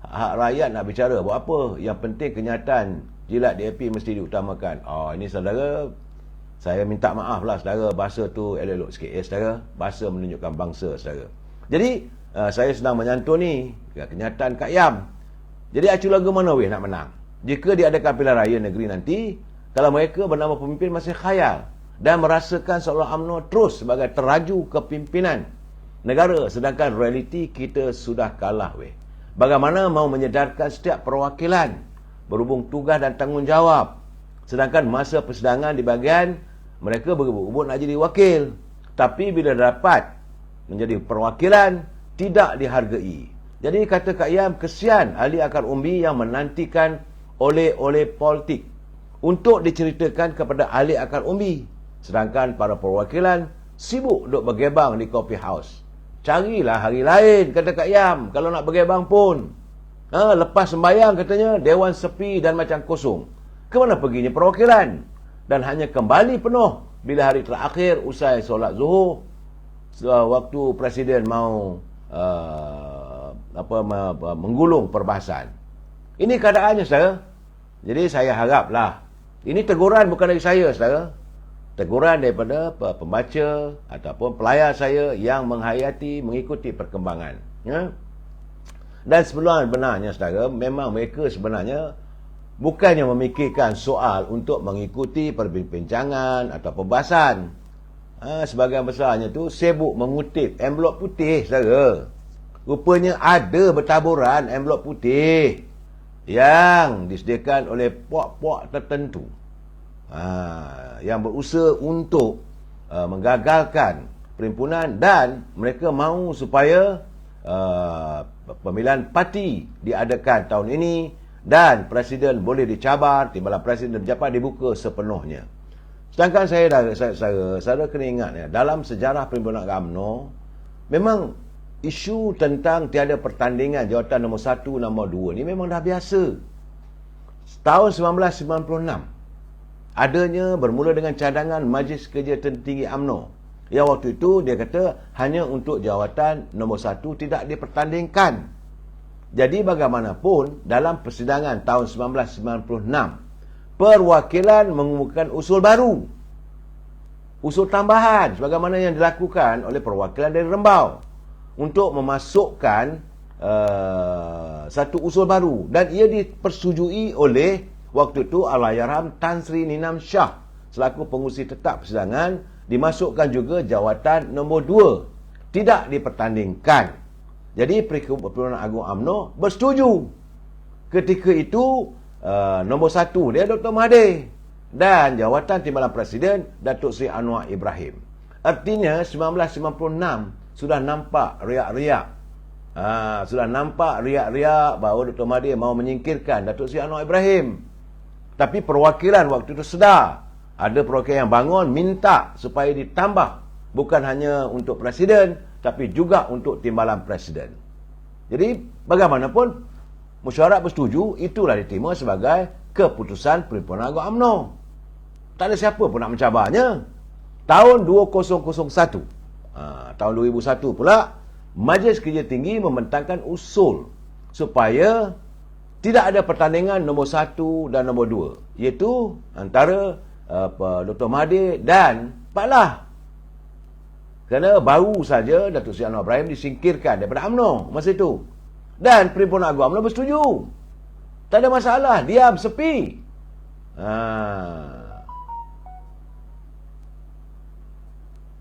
A: hak rakyat nak bicara buat apa, yang penting kenyataan jilat DAP mesti diutamakan. Ini saudara, saya minta maaf lah saudara, bahasa tu elok sikit saudara, bahasa menunjukkan bangsa saudara. Jadi saya sedang menyantuni kenyataan Kak Yam. Jadi acu lagu mana nak menang jika diadakan pilihan raya negeri nanti, kalau mereka bernama pemimpin masih khayal dan merasakan seolah UMNO terus sebagai teraju kepimpinan negara, sedangkan realiti kita sudah kalah Bagaimana mau menyedarkan setiap perwakilan berhubung tugas dan tanggungjawab, sedangkan masa persidangan di bahagian mereka berebut-rebut nak jadi wakil, tapi bila dapat menjadi perwakilan tidak dihargai. Jadi kata Kak Yam, kesian ahli akar umbi yang menantikan oleh-oleh politik untuk diceritakan kepada ahli akar umbi, sedangkan para perwakilan sibuk duk bergebang di coffee house. Carilah hari lain, kata Kak Yam, kalau nak bergebang pun. Lepas sembahyang katanya, Dewan sepi dan macam kosong. Ke mana perginya perwakilan? Dan hanya kembali penuh bila hari terakhir usai solat zuhur, waktu Presiden mau menggulung perbahasan. Ini keadaannya, saudara. Jadi saya haraplah, ini teguran bukan dari saya, saudara. Teguran daripada pembaca ataupun pelayar saya yang menghayati, mengikuti perkembangan. Dan sebenarnya, saudara, memang mereka sebenarnya bukannya memikirkan soal untuk mengikuti perbincangan atau pembahasan. Sebagian besarnya tu sibuk mengutip envelop putih, saudara. Rupanya ada bertaburan envelop putih yang disediakan oleh puak-puak tertentu, yang berusaha untuk menggagalkan perhimpunan, dan mereka mahu supaya pemilihan parti diadakan tahun ini dan Presiden boleh dicabar, timbalan Presiden berjabat dibuka sepenuhnya. Sedangkan saya kena ingat dalam sejarah perhimpunan UMNO, memang isu tentang tiada pertandingan jawatan nombor 1, nombor 2 ni memang dah biasa. Tahun 1996 adanya bermula dengan cadangan Majlis Kerja Tertinggi UMNO Yang waktu itu dia kata hanya untuk jawatan nombor 1 tidak dipertandingkan. Jadi bagaimanapun dalam persidangan tahun 1996, perwakilan mengumumkan usul baru, usul tambahan sebagaimana yang dilakukan oleh perwakilan dari Rembau untuk memasukkan satu usul baru, dan ia dipersetujui oleh waktu itu Allahyarham Tan Sri Ninam Shah selaku pengurusi tetap persidangan. Dimasukkan juga jawatan nombor 2 tidak dipertandingkan. Jadi Perhimpunan Agung UMNO bersetuju. Ketika itu nombor 1 dia Dr. Mahathir dan jawatan timbalan Presiden Datuk Seri Anwar Ibrahim. Artinya 1996 sudah nampak riak-riak. Sudah nampak riak-riak bahawa Dr. Mahathir mahu menyingkirkan Datuk Seri Anwar Ibrahim. Tapi perwakilan waktu itu sedar. Ada perwakilan yang bangun minta supaya ditambah, bukan hanya untuk Presiden tapi juga untuk timbalan Presiden. Jadi bagaimanapun mesyuarat bersetuju, itulah diterima sebagai keputusan Perhimpunan Agung UMNO. Tak ada siapa pun nak mencabarnya. Tahun 2001, tahun 2001 pula, Majlis Kerja Tinggi membentangkan usul supaya tidak ada pertandingan nombor 1 dan nombor 2, iaitu antara Dr. Mahathir dan Pak Lah. Kerana baru saja Datuk Seri Anwar Ibrahim disingkirkan daripada UMNO masa itu. Dan Perhimpunan Agung UMNO bersetuju. Tak ada masalah, diam, sepi.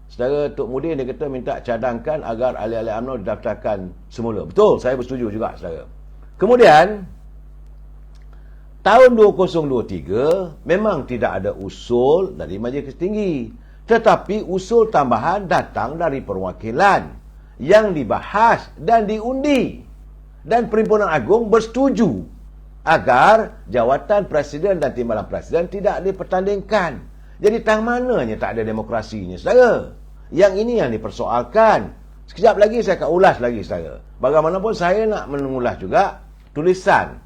A: Saudara Tok Mudin dia kata minta cadangkan agar ahli-ahli UMNO didaftarkan semula. Betul, saya bersetuju juga, saudara. Kemudian tahun 2023 memang tidak ada usul dari Majlis Tinggi, tetapi usul tambahan datang dari perwakilan yang dibahas dan diundi, dan Perhimpunan Agung bersetuju agar jawatan Presiden dan timbalan Presiden tidak dipertandingkan. Jadi tang mananya tak ada demokrasinya, saudara? Yang ini yang dipersoalkan. Sekejap lagi saya akan ulas lagi, saudara. Bagaimanapun saya nak mengulas juga tulisan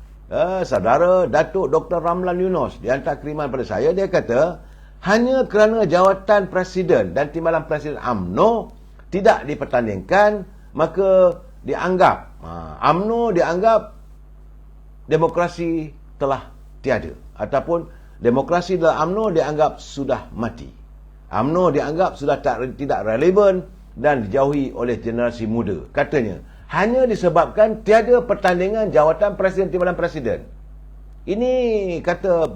A: saudara Datuk Dr. Ramlan Yunus di hantar kiriman pada saya. Dia kata hanya kerana jawatan Presiden dan timbalan Presiden UMNO tidak dipertandingkan, maka dianggap UMNO dianggap demokrasi telah tiada, ataupun demokrasi dalam UMNO dianggap sudah mati. UMNO dianggap sudah tidak relevan dan dijauhi oleh generasi muda. Katanya hanya disebabkan tiada pertandingan jawatan Presiden timbalan Presiden. Ini kata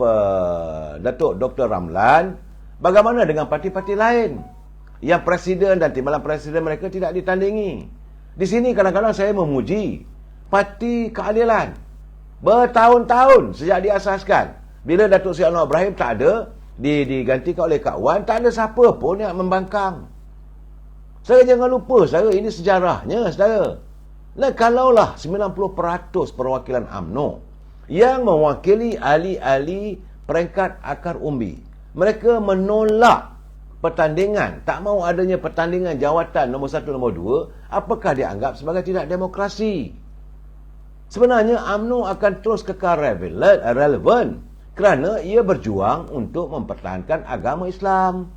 A: Datuk Dr. Ramlan. Bagaimana dengan parti-parti lain yang Presiden dan timbalan Presiden mereka tidak ditandingi? Di sini kadang-kadang saya memuji Parti Keadilan. Bertahun-tahun sejak diasaskan, bila Datuk Seri Anwar Ibrahim tak ada, digantikan oleh Kak Wan, tak ada siapa pun yang membangkang. Saya jangan lupa, saudara, ini sejarahnya, saudara. Nah, kalaulah 90% perwakilan UMNO yang mewakili ahli-ahli peringkat akar umbi, mereka menolak pertandingan, tak mahu adanya pertandingan jawatan nombor 1, nombor 2, apakah dianggap sebagai tidak demokrasi? Sebenarnya UMNO akan terus kekal relevan kerana ia berjuang untuk mempertahankan agama Islam,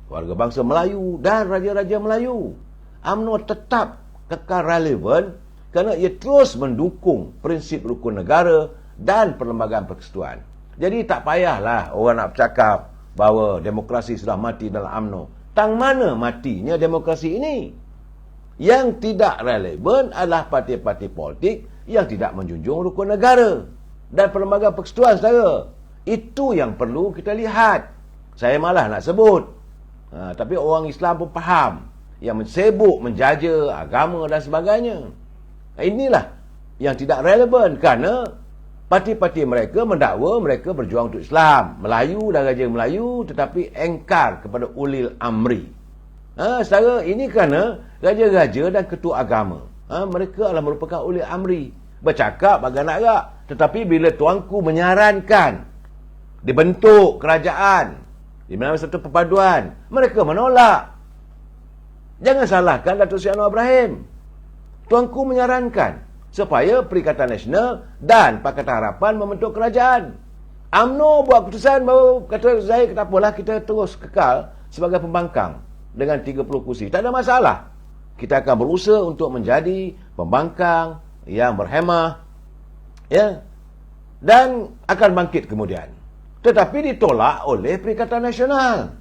A: warga bangsa Melayu dan raja-raja Melayu. UMNO tetap kekal relevan kerana ia terus mendukung prinsip rukun negara dan perlembagaan persekutuan. Jadi tak payahlah orang nak bercakap bahawa demokrasi sudah mati dalam UMNO. Tang mana matinya demokrasi ini? Yang tidak relevan adalah parti-parti politik yang tidak menjunjung rukun negara dan perlembagaan persekutuan, saudara. Itu yang perlu kita lihat. Saya malah nak sebut. Tapi orang Islam pun faham. Yang sibuk menjaja agama dan sebagainya. Inilah yang tidak relevan kerana parti-parti mereka mendakwa mereka berjuang untuk Islam, Melayu dan Raja Melayu, tetapi engkar kepada ulil amri. Saudara, ini kerana raja-raja dan ketua agama, mereka adalah merupakan ulil amri, bercakap agak-agak, tetapi bila tuanku menyarankan dibentuk kerajaan di mana satu perpaduan, mereka menolak. Jangan salahkan Datuk Seri Anwar Ibrahim. Tuanku menyarankan supaya Perikatan Nasional dan Pakatan Harapan membentuk kerajaan. UMNO buat keputusan baru kata saya, tak apalah, kita terus kekal sebagai pembangkang. dengan 30 kursi. Tak ada masalah. Kita akan berusaha untuk menjadi pembangkang yang berhemah, ya, dan akan bangkit kemudian. Tetapi ditolak oleh Perikatan Nasional.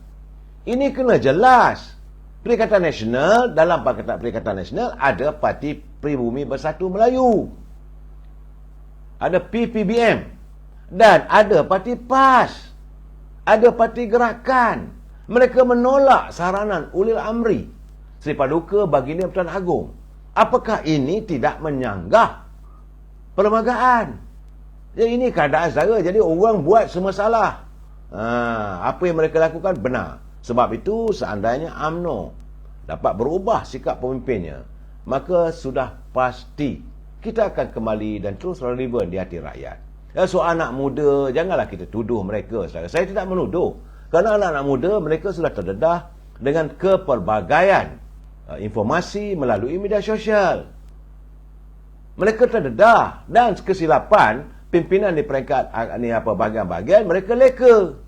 A: Ini kena jelas. Perikatan Nasional, dalam Perikatan Nasional ada Parti Pribumi Bersatu Melayu, ada PPBM, dan ada Parti PAS, ada Parti Gerakan. Mereka menolak saranan Ulil Amri, Seri Paduka Baginda Pertuan Agong. Apakah ini tidak menyanggah perlembagaan? Jadi ini keadaan saudara. Jadi orang buat semua salah. Apa yang mereka lakukan benar. Sebab itu seandainya UMNO dapat berubah sikap pemimpinnya, maka sudah pasti kita akan kembali dan terus relevan di hati rakyat. Soal anak muda, janganlah kita tuduh mereka. Saya tidak menuduh. Kerana anak-anak muda, mereka sudah terdedah dengan kepelbagaian informasi melalui media sosial. Mereka terdedah, dan kesilapan pimpinan di peringkat bahagian-bahagian, mereka leka.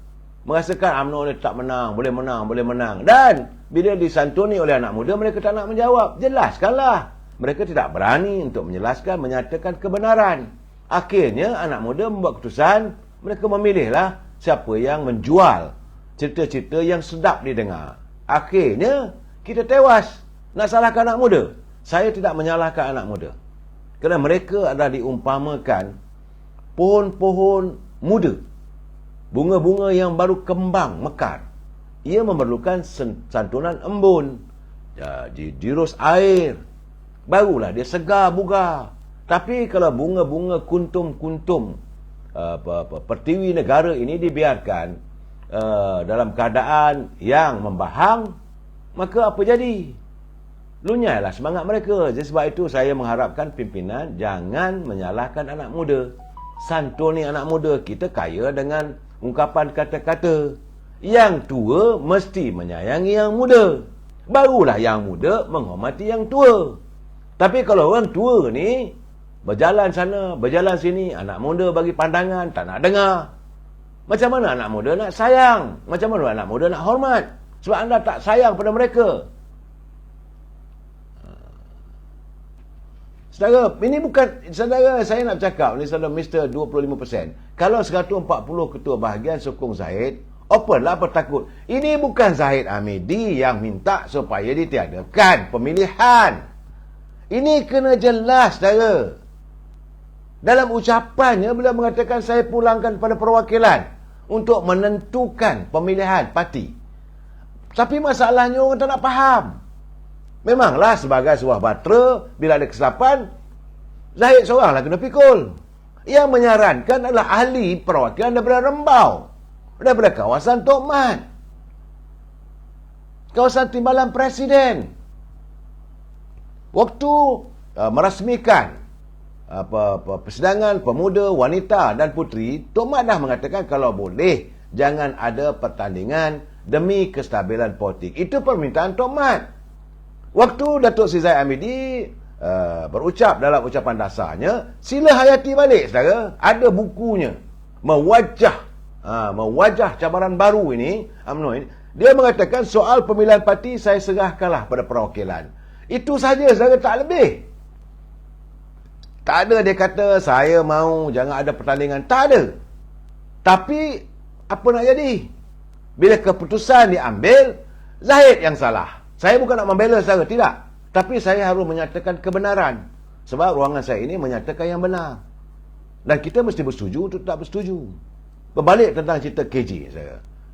A: Merasakan UMNO ni tak menang, boleh menang. Dan bila disantuni oleh anak muda, mereka tak nak menjawab. Jelaskanlah. Mereka tidak berani untuk menjelaskan, menyatakan kebenaran. Akhirnya anak muda membuat keputusan, mereka memilihlah siapa yang menjual cerita-cerita yang sedap didengar. Akhirnya kita tewas. Nak salahkan anak muda? Saya tidak menyalahkan anak muda. Kerana mereka adalah diumpamakan pohon-pohon muda, bunga-bunga yang baru kembang mekar. Ia memerlukan santunan embun, dirus air, barulah dia segar bugar. Tapi kalau bunga-bunga kuntum-kuntum pertiwi negara ini dibiarkan dalam keadaan yang membahang, maka apa jadi? Lunyailah semangat mereka. Jadi sebab itu saya mengharapkan pimpinan jangan menyalahkan anak muda. Santuni anak muda. Kita kaya dengan ungkapan kata-kata. Yang tua mesti menyayangi yang muda. Barulah yang muda menghormati yang tua. Tapi kalau orang tua ni berjalan sana, berjalan sini, anak muda bagi pandangan, tak nak dengar. Macam mana anak muda nak sayang? Macam mana anak muda nak hormat? Sebab anda tak sayang pada mereka. Saudara, ini bukan, saudara, saya nak bercakap ni, saudara, Mr. 25%. Kalau 140 ketua bahagian sokong Zahid, openlah apa takut. Ini bukan Zahid Hamidi yang minta supaya ditiadakan pemilihan. Ini kena jelas, saudara. Dalam ucapannya, beliau mengatakan saya pulangkan pada perwakilan untuk menentukan pemilihan parti. Tapi masalahnya orang tak nak faham. Memanglah sebagai sebuah batera, bila ada kesilapan, Zahid seoranglah kena pikul. Yang menyarankan adalah ahli perwakilan daripada Rembau, daripada kawasan Tok Mat, kawasan Timbalan Presiden. Waktu merasmikan persidangan pemuda, wanita dan puteri, Tok Mat dah mengatakan kalau boleh jangan ada pertandingan demi kestabilan politik. Itu permintaan Tok Mat. Waktu Datuk Seri Zahid Hamidi berucap dalam ucapan dasarnya, sila hayati balik, saudara. Ada bukunya, mewajah cabaran baru ini, UMNO ini. Dia mengatakan soal pemilihan parti saya serahkanlah pada perwakilan. Itu saja, saudara, tak lebih. Tak ada dia kata saya mau jangan ada pertandingan. Tak ada. Tapi apa nak jadi? Bila keputusan diambil, Zahid yang salah. Saya bukan nak membela saudara, tidak. Tapi saya harus menyatakan kebenaran. Sebab ruangan saya ini menyatakan yang benar. Dan kita mesti bersetuju untuk tak bersetuju. Berbalik tentang cerita KJ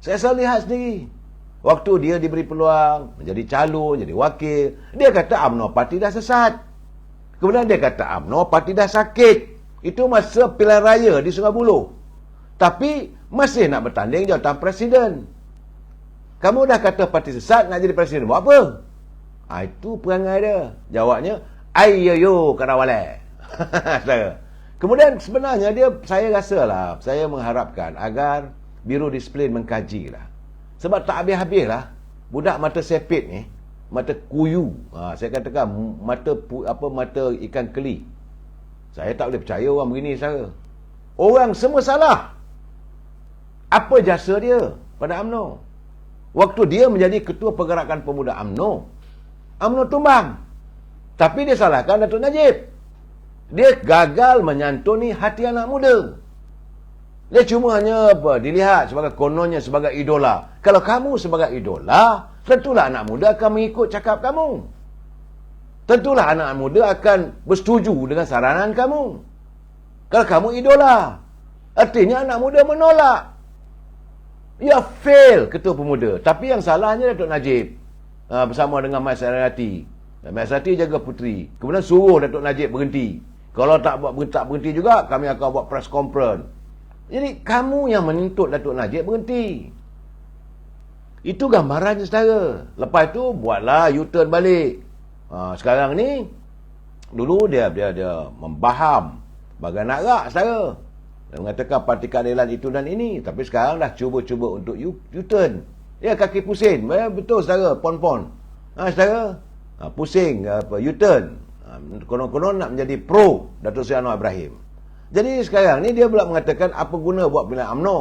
A: saya selalu lihat sendiri. Waktu dia diberi peluang menjadi calon, jadi wakil, dia kata UMNO parti dah sesat. Kemudian dia kata UMNO parti dah sakit. Itu masa pilihan raya di Sungai Buloh. Tapi masih nak bertanding jawatan presiden. Kamu dah kata parti sesat, nak jadi presiden, buat apa? Itu perangai dia. Jawabnya, ayyoyo karawale. Kemudian sebenarnya saya rasalah, saya mengharapkan agar Biro Disiplin mengkaji lah. Sebab tak habis-habis lah. Budak mata sepit ni, mata kuyu. Saya katakan, mata ikan keli. Saya tak boleh percaya orang begini, saya. Orang semua salah. Apa jasa dia pada UMNO? Waktu dia menjadi ketua pergerakan pemuda UMNO, UMNO tumbang. Tapi dia salahkan Datuk Najib. Dia gagal menyantuni hati anak muda. Dia cuma hanya dilihat sebagai kononnya sebagai idola. Kalau kamu sebagai idola, tentulah anak muda akan mengikut cakap kamu. Tentulah anak muda akan bersetuju dengan saranan kamu. Kalau kamu idola, artinya anak muda menolak. Ya fail ketua pemuda. Tapi yang salahnya Datuk Najib bersama dengan Mas Ariati. Mas Ariati jaga puteri. Kemudian suruh Datuk Najib berhenti. Kalau tak berhenti juga, kami akan buat press conference. Jadi kamu yang menuntut Datuk Najib berhenti. Itu gambarannya saudara. Lepas itu buatlah U-turn balik. Sekarang ni dulu dia membaham bagai nak rak saudara. Dia mengatakan parti keadilan itu dan ini. Tapi sekarang dah cuba-cuba untuk U-turn. Ya, kaki pusing. Betul saudara, pon-pon. Saudara, pusing U-turn. Konon-konon nak menjadi pro Datuk Seri Anwar Ibrahim. Jadi sekarang ni dia pula mengatakan apa guna buat pilihan UMNO.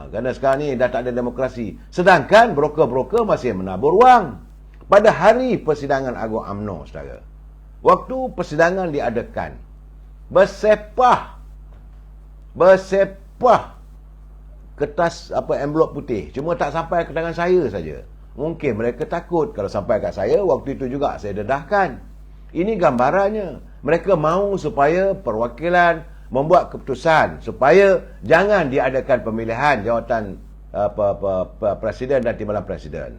A: Kerana sekarang ni dah tak ada demokrasi. Sedangkan broker-broker masih menabur wang. Pada hari persidangan Agung UMNO, saudara. Waktu persidangan diadakan, bersepah kertas envelop putih. Cuma tak sampai ke tangan saya saja. Mungkin mereka takut kalau sampai kat saya, waktu itu juga saya dedahkan. Ini gambarannya. Mereka mahu supaya perwakilan membuat keputusan supaya jangan diadakan pemilihan jawatan presiden dan timbalan presiden.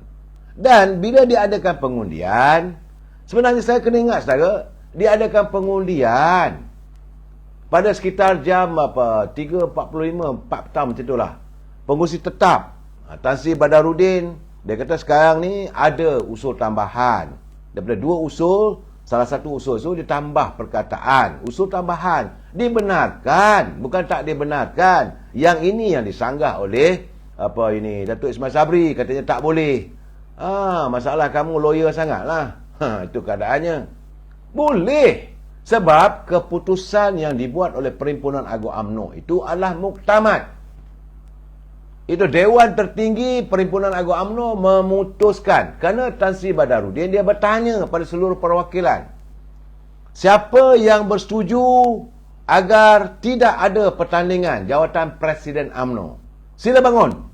A: Dan bila diadakan pengundian, sebenarnya saya kena ingat saudara, diadakan pengundian pada sekitar jam 3.45, 4 petang macam itulah. Pengurusi tetap Tan Sri Badarudin, dia kata sekarang ni ada usul tambahan. Daripada 2 usul, salah satu usul itu ditambah perkataan. Usul tambahan dibenarkan, bukan tak dibenarkan. Yang ini yang disanggah oleh Datuk Ismail Sabri, katanya tak boleh. Masalah kamu lawyer sangatlah. Itu keadaannya. Boleh. Sebab keputusan yang dibuat oleh Perhimpunan Agung UMNO itu adalah muktamad. Itu Dewan Tertinggi Perhimpunan Agung UMNO memutuskan. Kerana Tan Sri Badarudin, dia bertanya pada seluruh perwakilan, siapa yang bersetuju agar tidak ada pertandingan jawatan Presiden UMNO? Sila bangun.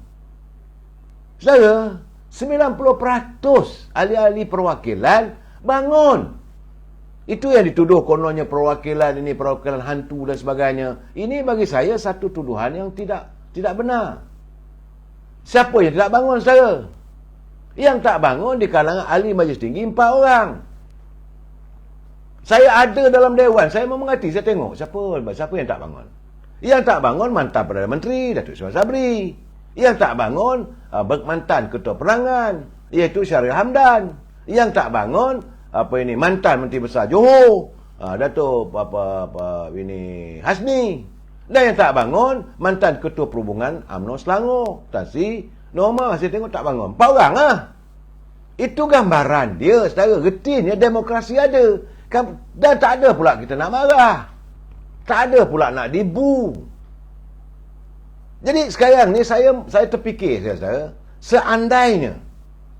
A: Saudara, 90% ahli-ahli perwakilan bangun. Itu yang dituduh kononnya perwakilan ini, perwakilan hantu dan sebagainya. Ini bagi saya satu tuduhan yang tidak benar. Siapa yang tidak bangun, saudara? Yang tak bangun di kalangan ahli Majlis Tinggi 4 orang. Saya ada dalam dewan, saya memengerti, saya tengok siapa yang tak bangun. Yang tak bangun mantan Perdana Menteri Datuk Ismail Sabri. Yang tak bangun mantan Ketua Perangan, iaitu Syahril Hamdan. Yang tak bangun mantan Menteri Besar Johor, Datuk Hasni. Dan yang tak bangun mantan Ketua Perhubungan UMNO Selangor, Tan Sri Norma. Saya tengok tak bangun 4 orang lah. Itu gambaran dia, saudara. Getinnya demokrasi ada. Dan tak ada pula kita nak marah, tak ada pula nak dibu. Jadi sekarang ni saya terfikir, saudara, seandainya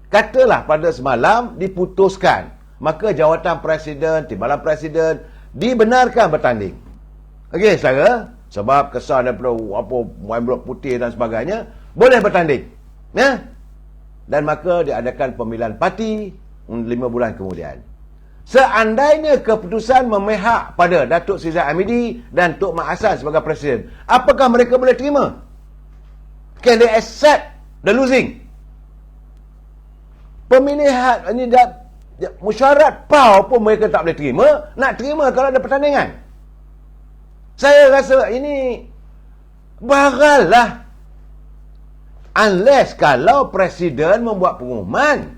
A: katalah pada semalam diputuskan, maka jawatan presiden, timbalan presiden dibenarkan bertanding. Okey, saudara, sebab kesan daripada envelop putih dan sebagainya, boleh bertanding. Ya? Dan maka diadakan pemilihan parti 5 bulan kemudian. Seandainya keputusan memihak pada Datuk Seri Zahid Hamidi dan Tok Mak Hassan sebagai presiden, apakah mereka boleh terima? Can they accept the losing? Pemilihan ini mesyuarat PAU pun mereka tak boleh terima. Nak terima kalau ada pertandingan. Saya rasa ini baral lah. Unless kalau presiden membuat pengumuman,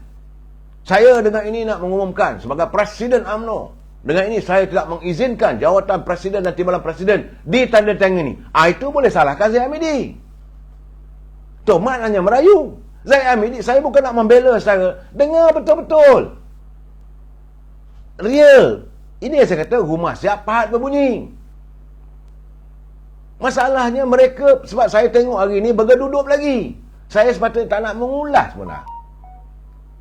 A: saya dengan ini nak mengumumkan sebagai Presiden UMNO, dengan ini saya tidak mengizinkan jawatan presiden dan timbalan presiden ditandatangani. Itu boleh salahkan Zahid Hamidi. Tok Mat hanya merayu. Zahid Hamidi, saya bukan nak membela saya. Dengar betul-betul. Real. Ini yang saya kata, rumah siap pahat berbunyi. Masalahnya mereka, sebab saya tengok hari ini bergedudup lagi. Saya sepatutnya tak nak mengulas pun lah.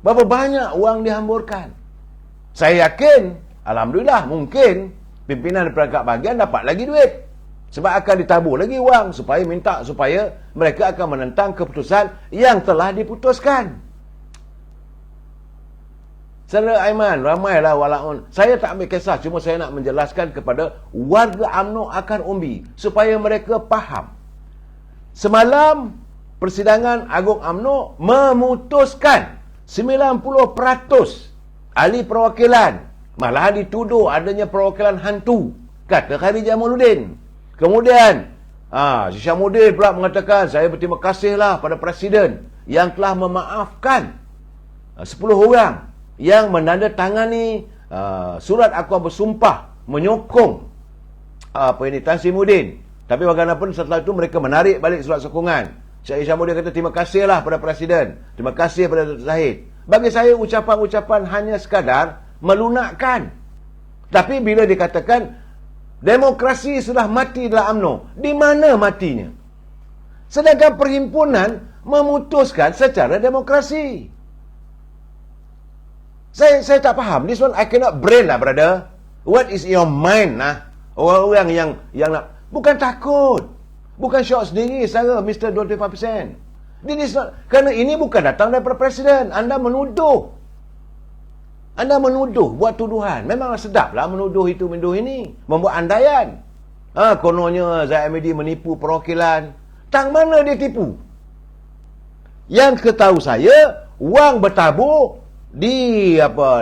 A: Berapa banyak wang dihamburkan. Saya yakin, alhamdulillah, mungkin pimpinan perangkat bahagian dapat lagi duit. Sebab akan ditabur lagi wang supaya mereka akan menentang keputusan yang telah diputuskan. Saudara Aiman, ramailah walaupun saya tak ambil kisah, cuma saya nak menjelaskan kepada warga UMNO akan umbi supaya mereka faham. Semalam Persidangan Agung UMNO memutuskan 90% ahli perwakilan, malahan dituduh adanya perwakilan hantu, kata Khairi Jamaluddin. Kemudian Syamuddin pula mengatakan, saya berterima kasihlah pada Presiden yang telah memaafkan 10 orang yang menandatangani surat akuan bersumpah menyokong Tan Sri Muhyiddin. Tapi bagaimanapun setelah itu mereka menarik balik surat sokongan. Syed Syamuddin kata terima kasihlah pada Presiden, terima kasih pada Dr. Zahid. Bagi saya ucapan-ucapan hanya sekadar melunakkan. Tapi bila dikatakan demokrasi sudah mati dalam UMNO, di mana matinya? Sedangkan perhimpunan memutuskan secara demokrasi. Saya tak faham. This one I cannot brain lah, brother. What is your mind lah? Orang-orang yang nak, bukan takut, bukan syok sendiri secara Mr. 25%. This not, kerana ini bukan datang daripada Presiden. Anda menuduh, buat tuduhan. Memang sedaplah menuduh itu, menuduh ini, membuat andaian. Kononnya Zahid Hamidi menipu perwakilan. Tang mana dia tipu? Yang ketahu saya, wang bertabur di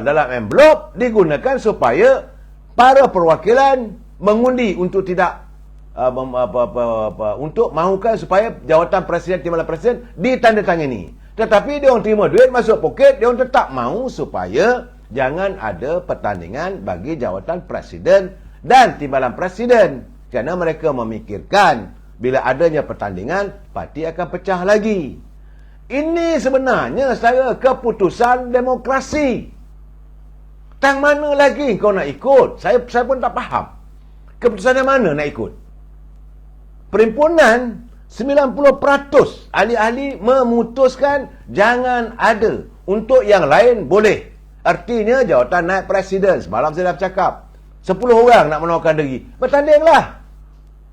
A: dalam envelop digunakan supaya para perwakilan mengundi untuk tidak untuk mahukan supaya jawatan Presiden, timbalan Presiden ditandatangani. Tetapi dia orang terima duit masuk poket, dia orang tetap mahu supaya jangan ada pertandingan bagi jawatan Presiden dan timbalan Presiden. Kerana mereka memikirkan bila adanya pertandingan, parti akan pecah lagi. Ini sebenarnya secara keputusan demokrasi. Tang mana lagi kau nak ikut? Saya pun tak faham. Keputusan yang mana nak ikut? Perhimpunan 90% ahli-ahli memutuskan jangan ada. Untuk yang lain boleh. Artinya jawatan naib Presiden. Semalam saya dah bercakap, 10 orang nak menawarkan diri. Bertandinglah.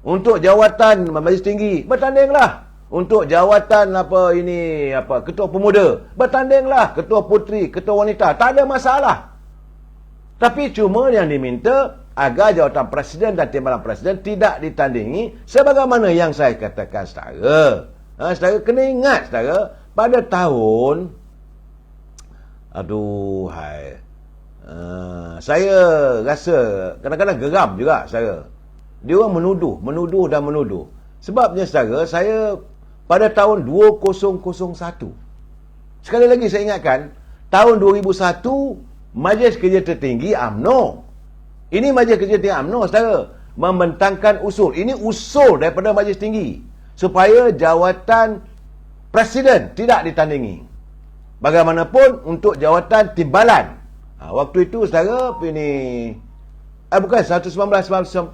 A: Untuk jawatan Majlis Tinggi, bertandinglah. Untuk jawatan Ketua Pemuda, bertandinglah. Ketua Puteri, Ketua Wanita, tak ada masalah. Tapi cuma yang diminta agar jawatan Presiden dan timbalan Presiden tidak ditandingi sebagaimana yang saya katakan saudara. Saudara kena ingat saudara, pada tahun saya rasa kadang-kadang geram juga saudara. Dia orang menuduh dan menuduh. Sebabnya saudara, saya pada tahun 2001, sekali lagi saya ingatkan, tahun 2001 Majlis Kerja Tertinggi UMNO, ini Majlis Kerja Tertinggi UMNO saudara, membentangkan usul. Ini usul daripada Majlis Tinggi supaya jawatan Presiden tidak ditandingi. Bagaimanapun untuk jawatan timbalan, waktu itu saudara bukan 1996,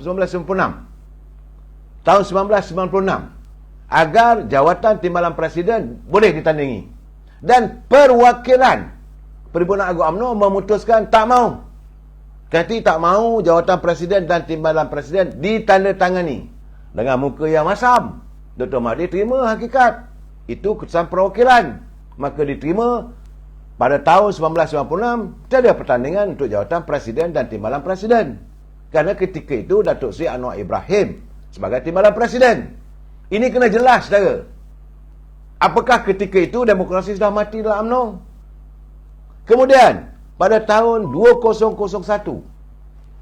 A: tahun 1996, agar jawatan timbalan Presiden boleh ditandingi. Dan perwakilan Perhimpunan Agung UMNO memutuskan tak mahu. Kata tak mahu jawatan Presiden dan timbalan Presiden ditandatangani. Dengan muka yang masam, Dr. Mahathir terima hakikat. Itu keputusan perwakilan. Maka diterima pada tahun 1996 tiada pertandingan untuk jawatan Presiden dan timbalan Presiden. Kerana ketika itu Datuk Seri Anwar Ibrahim sebagai timbalan Presiden. Ini kena jelas saudara. Apakah ketika itu demokrasi sudah mati dalam UMNO? Kemudian pada tahun 2001,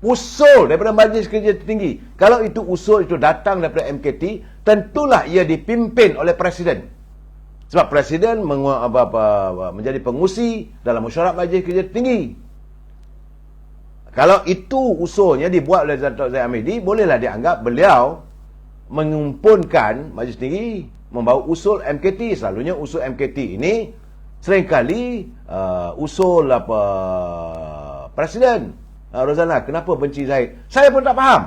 A: usul daripada Majlis Kerja Tertinggi. Kalau itu usul itu datang daripada MKT, tentulah ia dipimpin oleh Presiden. Sebab Presiden menjadi pengusi dalam mesyuarat Majlis Kerja Tertinggi. Kalau itu usulnya dibuat oleh Datuk Zahid Hamidi, bolehlah dianggap beliau mengumpulkan Majlis Tinggi membawa usul MKT. Selalunya usul MKT ini seringkali usul Presiden. Rozana, kenapa benci Zahid? Saya pun tak faham.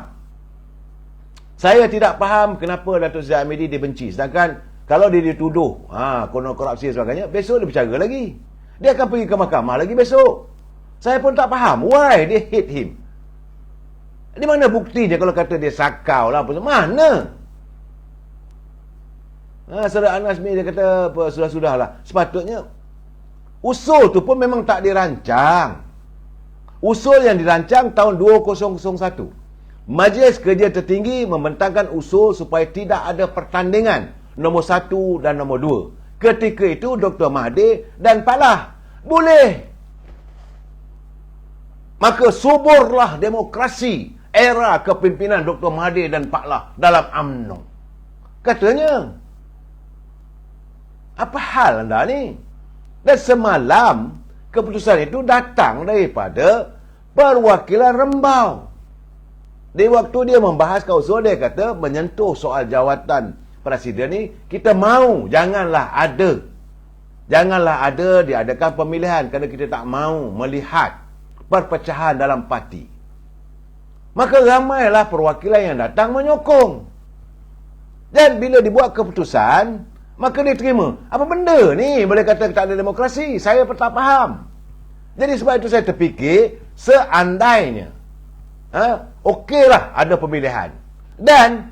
A: Saya tidak faham kenapa Datuk Zahid Hamidi dibenci. Sedangkan Kalau dia dituduh konon korupsi dan sebagainya, besok dia bercara lagi. Dia akan pergi ke mahkamah lagi besok. Saya pun tak faham why they hate him. Di mana buktinya kalau kata dia sakau lah apa semua? Mana? Saudara Anas ni dia kata sudah-sudahlah. Sepatutnya usul tu pun memang tak dirancang. Usul yang dirancang tahun 2001. Majlis Kerja Tertinggi membentangkan usul supaya tidak ada pertandingan nombor 1 dan nombor 2. Ketika itu Dr. Mahathir dan Pak Lah boleh. Maka suburlah demokrasi era kepimpinan Dr. Mahathir dan Pak Lah dalam UMNO. Katanya, apa hal anda ni? Dan semalam keputusan itu datang daripada perwakilan Rembau. Di waktu dia membahas usul, dia kata menyentuh soal jawatan presiden ni, kita mahu janganlah ada diadakan pemilihan kerana kita tak mahu melihat perpecahan dalam parti. Maka ramailah perwakilan yang datang menyokong. Dan bila dibuat keputusan, maka dia terima. Apa benda ni? Boleh kata tak ada demokrasi. Saya pun tak faham. Jadi sebab itu saya terfikir, seandainya okeylah ada pemilihan. Dan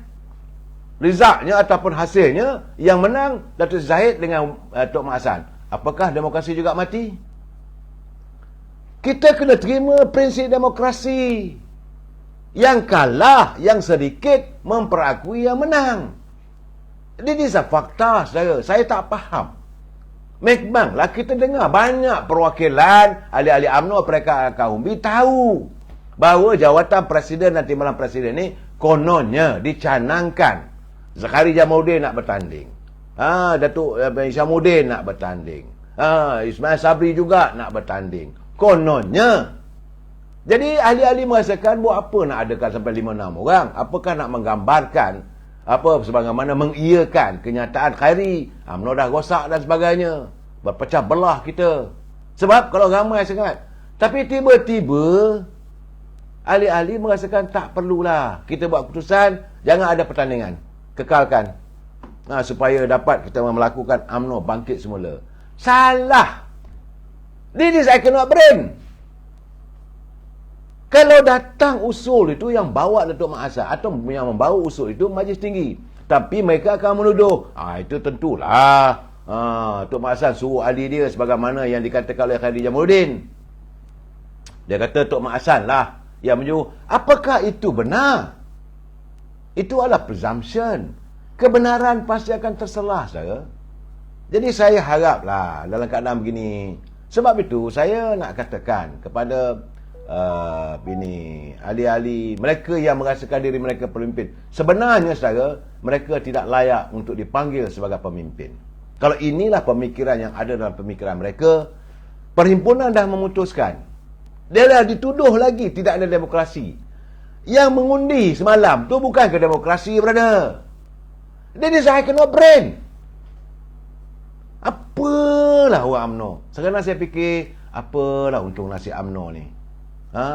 A: resultnya ataupun hasilnya yang menang Datuk Zahid dengan Tok Mak Hassan. Apakah demokrasi juga mati? Kita kena terima prinsip demokrasi. Yang kalah, yang sedikit memperakui yang menang. Ini fakta saya tak faham. Memanglah kita dengar banyak perwakilan ahli-ahli UMNO mereka Kahumbi tahu bahawa jawatan presiden dan timbalan presiden ni kononnya dicanangkan Zakari Jamaluddin nak bertanding. Datuk Isyamuddin nak bertanding. Ismail Sabri juga nak bertanding. Kononnya. Jadi ahli-ahli merasakan buat apa nak adakan sampai 5-6 orang? Apakah nak menggambarkan sebagaimana mengiyakan kenyataan Khairi, UMNO dah rosak dan sebagainya. Berpecah belah kita. Sebab kalau ramai sangat. Tapi tiba-tiba ahli-ahli merasakan tak perlulah kita buat keputusan, jangan ada pertandingan. Kekalkan. Supaya dapat kita melakukan UMNO bangkit semula. Salah. This I cannot brain. Kalau datang usul itu yang bawa Datuk Mak Hassan atau yang membawa usul itu Majlis Tinggi, tapi mereka akan menuduh, itu tentulah Datuk Mak Hassan suruh ahli dia sebagaimana yang dikatakan oleh Khairi Jamaluddin. Dia kata Datuk Mak Hassan lah yang menyuruh. Apakah itu benar? Itu adalah presumption. Kebenaran pasti akan terselah, saudara. Jadi saya haraplah dalam keadaan begini. Sebab itu saya nak katakan kepada ahli-ahli mereka yang merasakan diri mereka pemimpin, sebenarnya saudara, mereka tidak layak untuk dipanggil sebagai pemimpin. Kalau inilah pemikiran yang ada dalam pemikiran mereka, perhimpunan dah memutuskan. Dia dah dituduh lagi tidak ada demokrasi. Yang mengundi semalam tu bukan ke demokrasi, brother. Jadi saya kena brain. Apalah orang UMNO. Sekarang saya fikir, apalah untung nasib UMNO ni.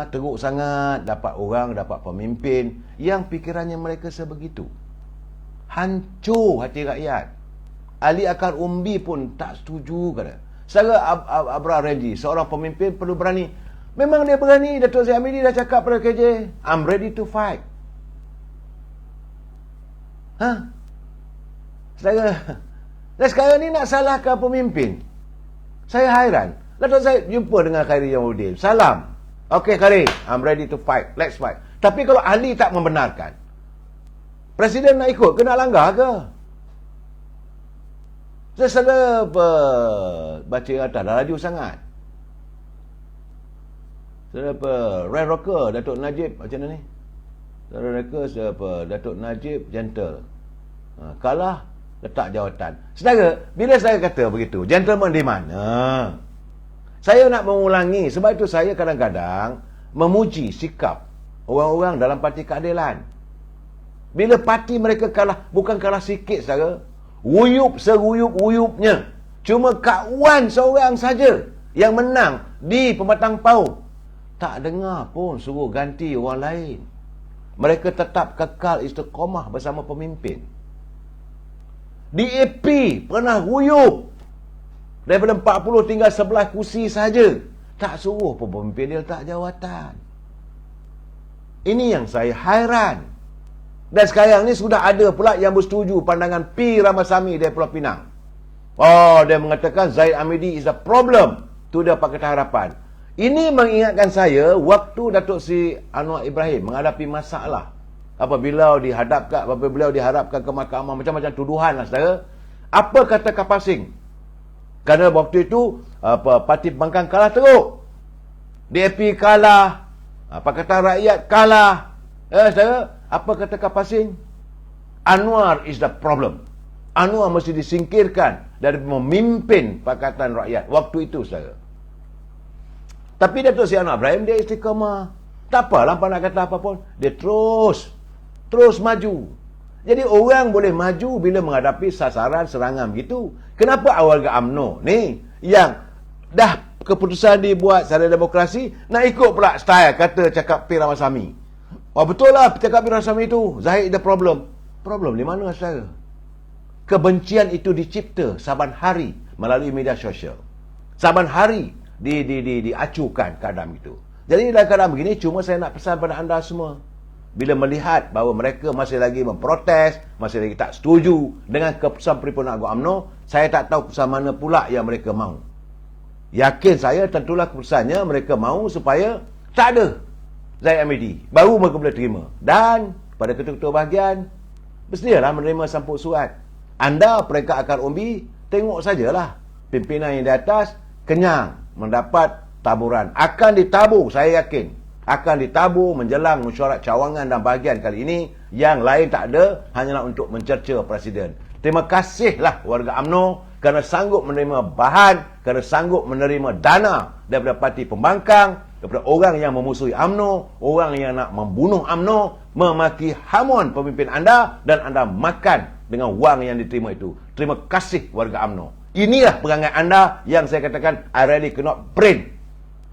A: Teruk sangat dapat orang, dapat pemimpin yang pikirannya mereka sebegitu. Hancur hati rakyat. Ahli akal umbi pun tak setuju kata. Secara Abrar Reji, seorang pemimpin perlu berani. Memang dia berani. Datuk Zahid Hamidi dah cakap pada KJ, I'm ready to fight. Dan sekarang ni nak salahkan pemimpin. Saya hairan. Datuk Zahid jumpa dengan Khairi Jamaluddin. Salam. Okay Khairi, I'm ready to fight. Let's fight. Tapi kalau ahli tak membenarkan, presiden nak ikut ke nak langgar ke? Saya salah baca atas dah laju sangat. Saya Red Rocker, Datuk Najib macam mana ni? Red Rocker Datuk Najib gentle. Kalah letak jawatan. Saudara, bila saya kata begitu, gentleman di mana? Saya nak mengulangi, sebab itu saya kadang-kadang memuji sikap orang-orang dalam Parti Keadilan. Bila parti mereka kalah, bukan kalah sikit saudara, wuyup seruyup-wuyupnya. Cuma Kak Wan seorang saja yang menang di Pematang Pauh. Tak dengar pun suruh ganti orang lain. Mereka tetap kekal istiqamah bersama pemimpin. DAP pernah guyup daripada 40 tinggal 11 kursi saja. Tak suruh pun pemimpin dia letak jawatan. Ini yang saya hairan. Dan sekarang ni sudah ada pula yang bersetuju pandangan P. Ramasamy dari Pulau Pinang. Oh, dia mengatakan Zaid Amidi is a problem to the Pakatan Harapan. Ini mengingatkan saya waktu Datuk Seri Anwar Ibrahim menghadapi masalah apabila beliau dihadapkan ke mahkamah, macam-macam tuduhan lah saudara. Apa kata Kapal Singh? Kerana waktu itu Parti Pembangkang kalah teruk, DAP kalah, Pakatan Rakyat kalah. Saudara, apa kata Kapal Singh? Anwar is the problem. Anwar mesti disingkirkan dari memimpin Pakatan Rakyat waktu itu, saudara. Tapi Datuk Seri Anwar Ibrahim dia istiqamah. Tak apalah nak kata apa pun. Dia terus maju. Jadi orang boleh maju bila menghadapi sasaran serangan begitu. Kenapa warga UMNO ni yang dah keputusan dibuat secara demokrasi nak ikut pula style kata cakap P. Ramasamy? Oh, betul lah cakap P. Ramasamy itu Zahid the problem. Problem di mana saudara? Kebencian itu dicipta saban hari melalui media sosial. Saban hari diacukan keadaan itu. Jadi dalam keadaan begini, cuma saya nak pesan pada anda semua, bila melihat bahawa mereka masih lagi memprotes, masih lagi tak setuju dengan keputusan Paripurna Agung UMNO, saya tak tahu keputusan mana pula yang mereka mahu. Yakin saya tentulah keputusannya mereka mahu supaya tak ada Zaid Amidi, baru mereka boleh terima. Dan pada ketua-ketua bahagian, bersedialah menerima sampul surat. Anda peringkat akar umbi, tengok sajalah pimpinan yang di atas kenyang mendapat taburan. Akan ditabur, saya yakin akan ditabur menjelang mesyuarat cawangan dan bahagian kali ini. Yang lain tak ada, hanyalah untuk mencerca Presiden. Terima kasihlah warga UMNO kerana sanggup menerima bahan, kerana sanggup menerima dana daripada Parti Pembangkang, daripada orang yang memusuhi UMNO, orang yang nak membunuh UMNO, memaki hamuan pemimpin anda, dan anda makan dengan wang yang diterima itu. Terima kasih warga UMNO. Inilah perangai anda yang saya katakan I really cannot brain.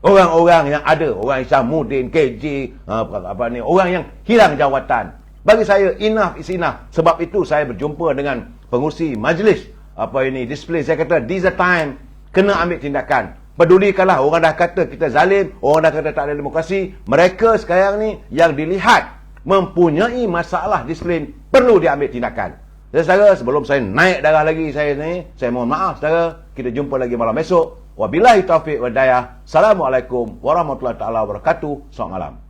A: Orang-orang yang ada, orang Isyamuddin, KJ, orang yang hilang jawatan. Bagi saya, enough is enough. Sebab itu saya berjumpa dengan pengurusi majlis disiplin. Saya kata, this is the time, kena ambil tindakan. Pedulikanlah, orang dah kata kita zalim, orang dah kata tak ada demokrasi. Mereka sekarang ni yang dilihat mempunyai masalah disiplin, perlu diambil tindakan. Jadi saudara, sebelum saya naik darah lagi saya mohon maaf saudara. Kita jumpa lagi malam esok. Wabillahi taufiq wal hidayah. Assalamualaikum warahmatullahi taala wabarakatuh. Selamat malam.